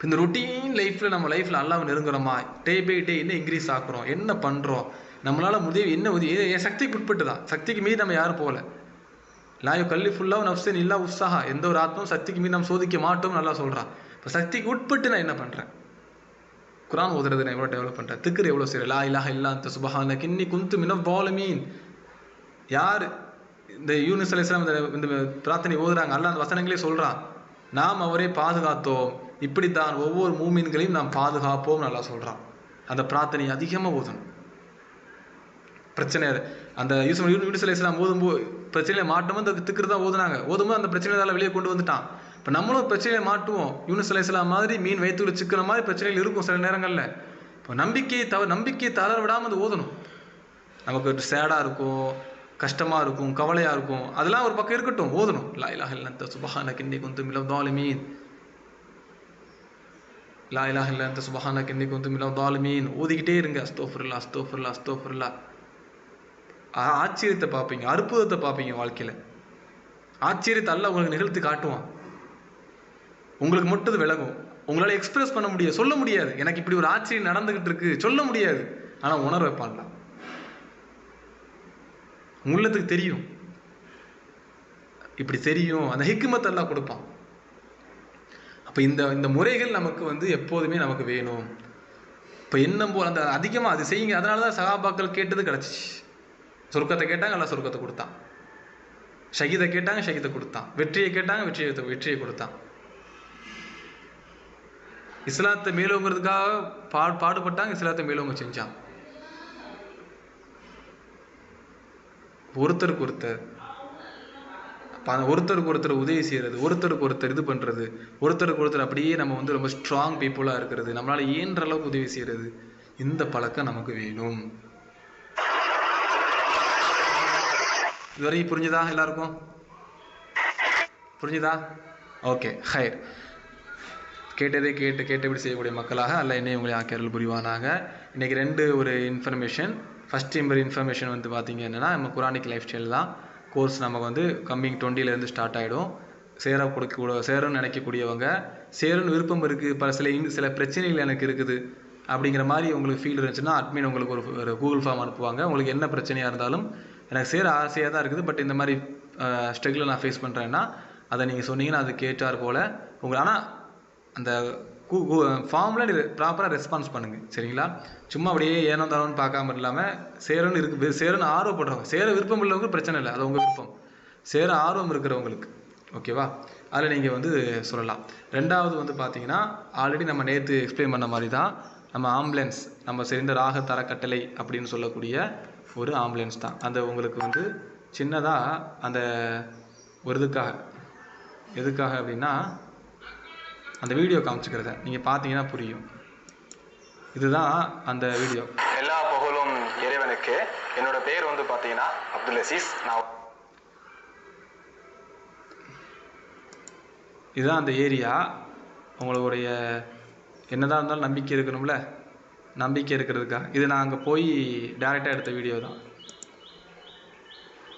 இந்த ரொட்டீன் லைஃப்பில் நம்ம லைஃப்பில் அல்லாஹ் நெருங்குறோமா, டே பை டே என்ன இன்க்ரீஸ் ஆக்குறோம், என்ன பண்ணுறோம், நம்மளால் உதவி என்ன உதவி, என் சக்திக்கு உட்பட்டு தான். சக்திக்கு மீறி நம்ம யாரும் போகல. லாயோ கல்லிஃபுல்லாவும் நஃப்ஸன் இல்லா உஸ்ஸஹா, எந்த ஒரு ஆத்மாவும் சக்திக்கு மீறி நம்ம சோதிக்க மாட்டோம்னு நல்லா சொல்கிறான். இப்போ சக்திக்கு உட்பட்டு நான் என்ன பண்ணுறேன், குரான் ஓதுறது நான் எவ்வளோ டெவலப் பண்ணுறேன், திக்ரு எவ்வளோ செய்கிறேன், லா இலாஹ இல்லா அன்த சுப்ஹானக இன்னி குன்து மினல் ஸாலிமீன். யார் இந்த யூனுஸ் அலைஹிஸ்ஸலாம் இந்த பிரார்த்தனை ஓதுறாங்க, அல்லாஹ் அந்த வசனங்களே சொல்கிறான், நாம் அவரே பாதுகாத்தோம், இப்படித்தான் ஒவ்வொரு மூமின்களையும் நாம் பாதுகாப்போம் நல்லா சொல்கிறான். அந்த பிரார்த்தனை அதிகமாக ஓதணும். பிரச்சனை அந்த யூனுஸ் அலைஹிஸ்ஸலாம் ஓதும்போது பிரச்சனையை மாட்டோம், அந்த திக்ரு தான் ஓதுனாங்க. ஓதும்போது அந்த பிரச்சனையால வெளியே கொண்டு வந்துட்டான். இப்போ நம்மளும் பிரச்சனையை மாட்டுவோம். யூனுஸ் அலைஹிஸ்ஸலாம் மாதிரி மீன் வயிற்றுல சிக்கிற மாதிரி பிரச்சனைகள் இருக்கும் சில நேரங்களில். இப்போ நம்பிக்கையை தளர விடாமல் அது ஓதணும். நமக்கு சேடாக இருக்கும், கஷ்டமாக இருக்கும், கவலையாக இருக்கும், அதெல்லாம் ஒரு பக்கம் இருக்கட்டும், ஓதணும். லா இலாஹ இல்லா அன்த சுப்ஹானக இன்னி குன்து மினல் ஸாலிமீன், லா இலாஹ இல்லா அன்த சுப்ஹானக இன்னி குன்து மினல் ஸாலிமீன் ஓதிக்கிட்டே இருங்க. அஸ்தோஃபிருல்லா அஸ்தோஃபிருல்லா அஸ்தோஃபிருல்லா. ஆச்சரியத்தை பார்ப்பீங்க, அற்புதத்தை பார்ப்பீங்க வாழ்க்கையில். ஆச்சரியத்தை அல்லாஹ் உங்களுக்கு நிகழ்த்தி காட்டுவான். உங்களுக்கு மட்டும் விலகும். உங்களால் எக்ஸ்பிரஸ் பண்ண முடியாது, சொல்ல முடியாது, எனக்கு இப்படி ஒரு ஆச்சரியம் நடந்துகிட்டு இருக்கு சொல்ல முடியாது. ஆனால் உணர வைப்பான்ல, உள்ளத்துக்கு தெரியும், இப்படி தெரியும். அந்த ஹிக்மத் அல்லாஹ் கொடுப்பான். அப்போ இந்த முறைகள் நமக்கு எப்போதுமே நமக்கு வேணும். இப்போ என்ன போல் அந்த அதிகமாக அது செய்யுங்க. அதனால தான் சஹாபாக்கள் கேட்டது கிடச்சிச்சு. சொர்க்கத்தை கேட்டாங்க, எல்லாம் சொர்க்கத்தை கொடுத்தான். ஷஹீதை கேட்டாங்க, ஷஹீதை கொடுத்தான். வெற்றியை கேட்டாங்க, வெற்றியை கொடுத்தான். இஸ்லாத்தை மேலோங்கிறதுக்காக பாடுபட்டாங்க, இஸ்லாத்தை மேலோங்க செஞ்சான். ஒருத்தருக்கு ஒருத்தர் உதவி செய்யறது, ஒருத்தருக்கு ஒருத்தர் இது பண்றது, ஒருத்தருக்கு ஒருத்தர் அப்படியே நம்ம ரொம்ப ஸ்ட்ராங் பீப்புளா இருக்கிறது, நம்மளால இயன்ற அளவுக்கு உதவி செய்யறது, இந்த பழக்கம் நமக்கு வேணும். இதுவரைக்கும் புரிஞ்சுதா? எல்லாருக்கும் புரிஞ்சுதா? ஓகே, ஹைர். கேட்டதே கேட்டபடி செய்யக்கூடிய மக்களாக அல்ல என்னை உங்களை ஆக்கியர்கள் புரிவானாக. இன்றைக்கி ஒரு இன்ஃபர்மேஷன். ஃபஸ்ட் இன்ஃபர்மேஷன் பார்த்தீங்க என்னென்னா, நம்ம குரானிக் லைஃப் ஸ்டைல் தான் கோர்ஸ் நமக்கு கம்மிங் 20 ஸ்டார்ட் ஆகிடும். சேரணும்னு நினைக்கக்கூடியவங்க, சேரணும்னு விருப்பம் இருக்குது, சில பிரச்சனைகள் எனக்கு இருக்குது அப்படிங்கிற மாதிரி உங்களுக்கு ஃபீல் இருந்துச்சுன்னா, அட்மின் உங்களுக்கு ஒரு கூகுள் ஃபார்ம் அனுப்புவாங்க. உங்களுக்கு என்ன பிரச்சனையாக இருந்தாலும், எனக்கு சேர ஆசையாக தான் இருக்குது, பட் இந்த மாதிரி ஸ்ட்ரகிளை நான் ஃபேஸ் பண்ணுறேன்னா அதை நீங்கள் சொன்னீங்கன்னா அது கேட்டார் போல் ஆனால் அந்த ஃபார்மில் ப்ராப்பராக ரெஸ்பான்ஸ் பண்ணுங்கள், சரிங்களா? சும்மா அப்படியே ஏனோ தானோன்னு பார்க்காம இல்லாமல் சேரணும்னு ஆர்வப்படுறவங்க, சேர விருப்பம் உள்ளவங்க பிரச்சனை இல்லை, அது உங்கள் விருப்பம். சேர ஆர்வம் இருக்கிறவங்களுக்கு ஓகேவா, அதில் நீங்கள் சொல்லலாம். ரெண்டாவது பார்த்தீங்கன்னா, ஆல்ரெடி நம்ம நேற்று எக்ஸ்பிளைன் பண்ண மாதிரி தான், நம்ம ஆம்புலன்ஸ், நம்ம சேர்ந்த ராக தரக்கட்டளை அப்படின்னு சொல்லக்கூடிய ஒரு ஆம்புலன்ஸ் தான். அந்த உங்களுக்கு சின்னதாக அந்த ஒரு எதுக்காக அப்படின்னா, அந்த வீடியோ காமிச்சுக்கிறத நீங்கள் பார்த்தீங்கன்னா புரியும். இதுதான் அந்த வீடியோ. எல்லா புகழும் இறைவனுக்கு. என்னோட பேர் பார்த்தீங்கன்னா அப்துல் அசீஸ். இதுதான் அந்த ஏரியா. உங்களுடைய என்னதான் இருந்தாலும் நம்பிக்கை இருக்கணும்ல, நம்பிக்கை இருக்கிறதுக்காக இது நான் அங்கே போய் டேரெக்டாக எடுத்த வீடியோ தான்.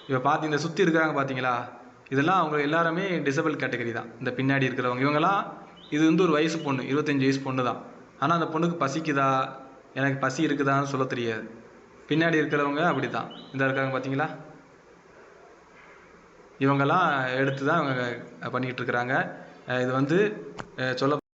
இப்போ இந்த சுற்றி இருக்கிறாங்க பார்த்தீங்களா, இதெல்லாம் அவங்க எல்லாருமே டிசபிள் கேட்டகரி தான். இந்த பின்னாடி இருக்கிறவங்க இவங்கெல்லாம், இது ஒரு வயசு பொண்ணு, 25 வயசு பொண்ணு தான். ஆனால் அந்த பொண்ணுக்கு பசிக்குதா, எனக்கு பசி இருக்குதான்னு சொல்ல தெரியாது. பின்னாடி இருக்கிறவங்க அப்படி தான் இந்த இருக்காங்க பார்த்தீங்களா, இவங்கெல்லாம் எடுத்து தான் இவங்க பண்ணிகிட்டு இருக்கிறாங்க. இது சொல்ல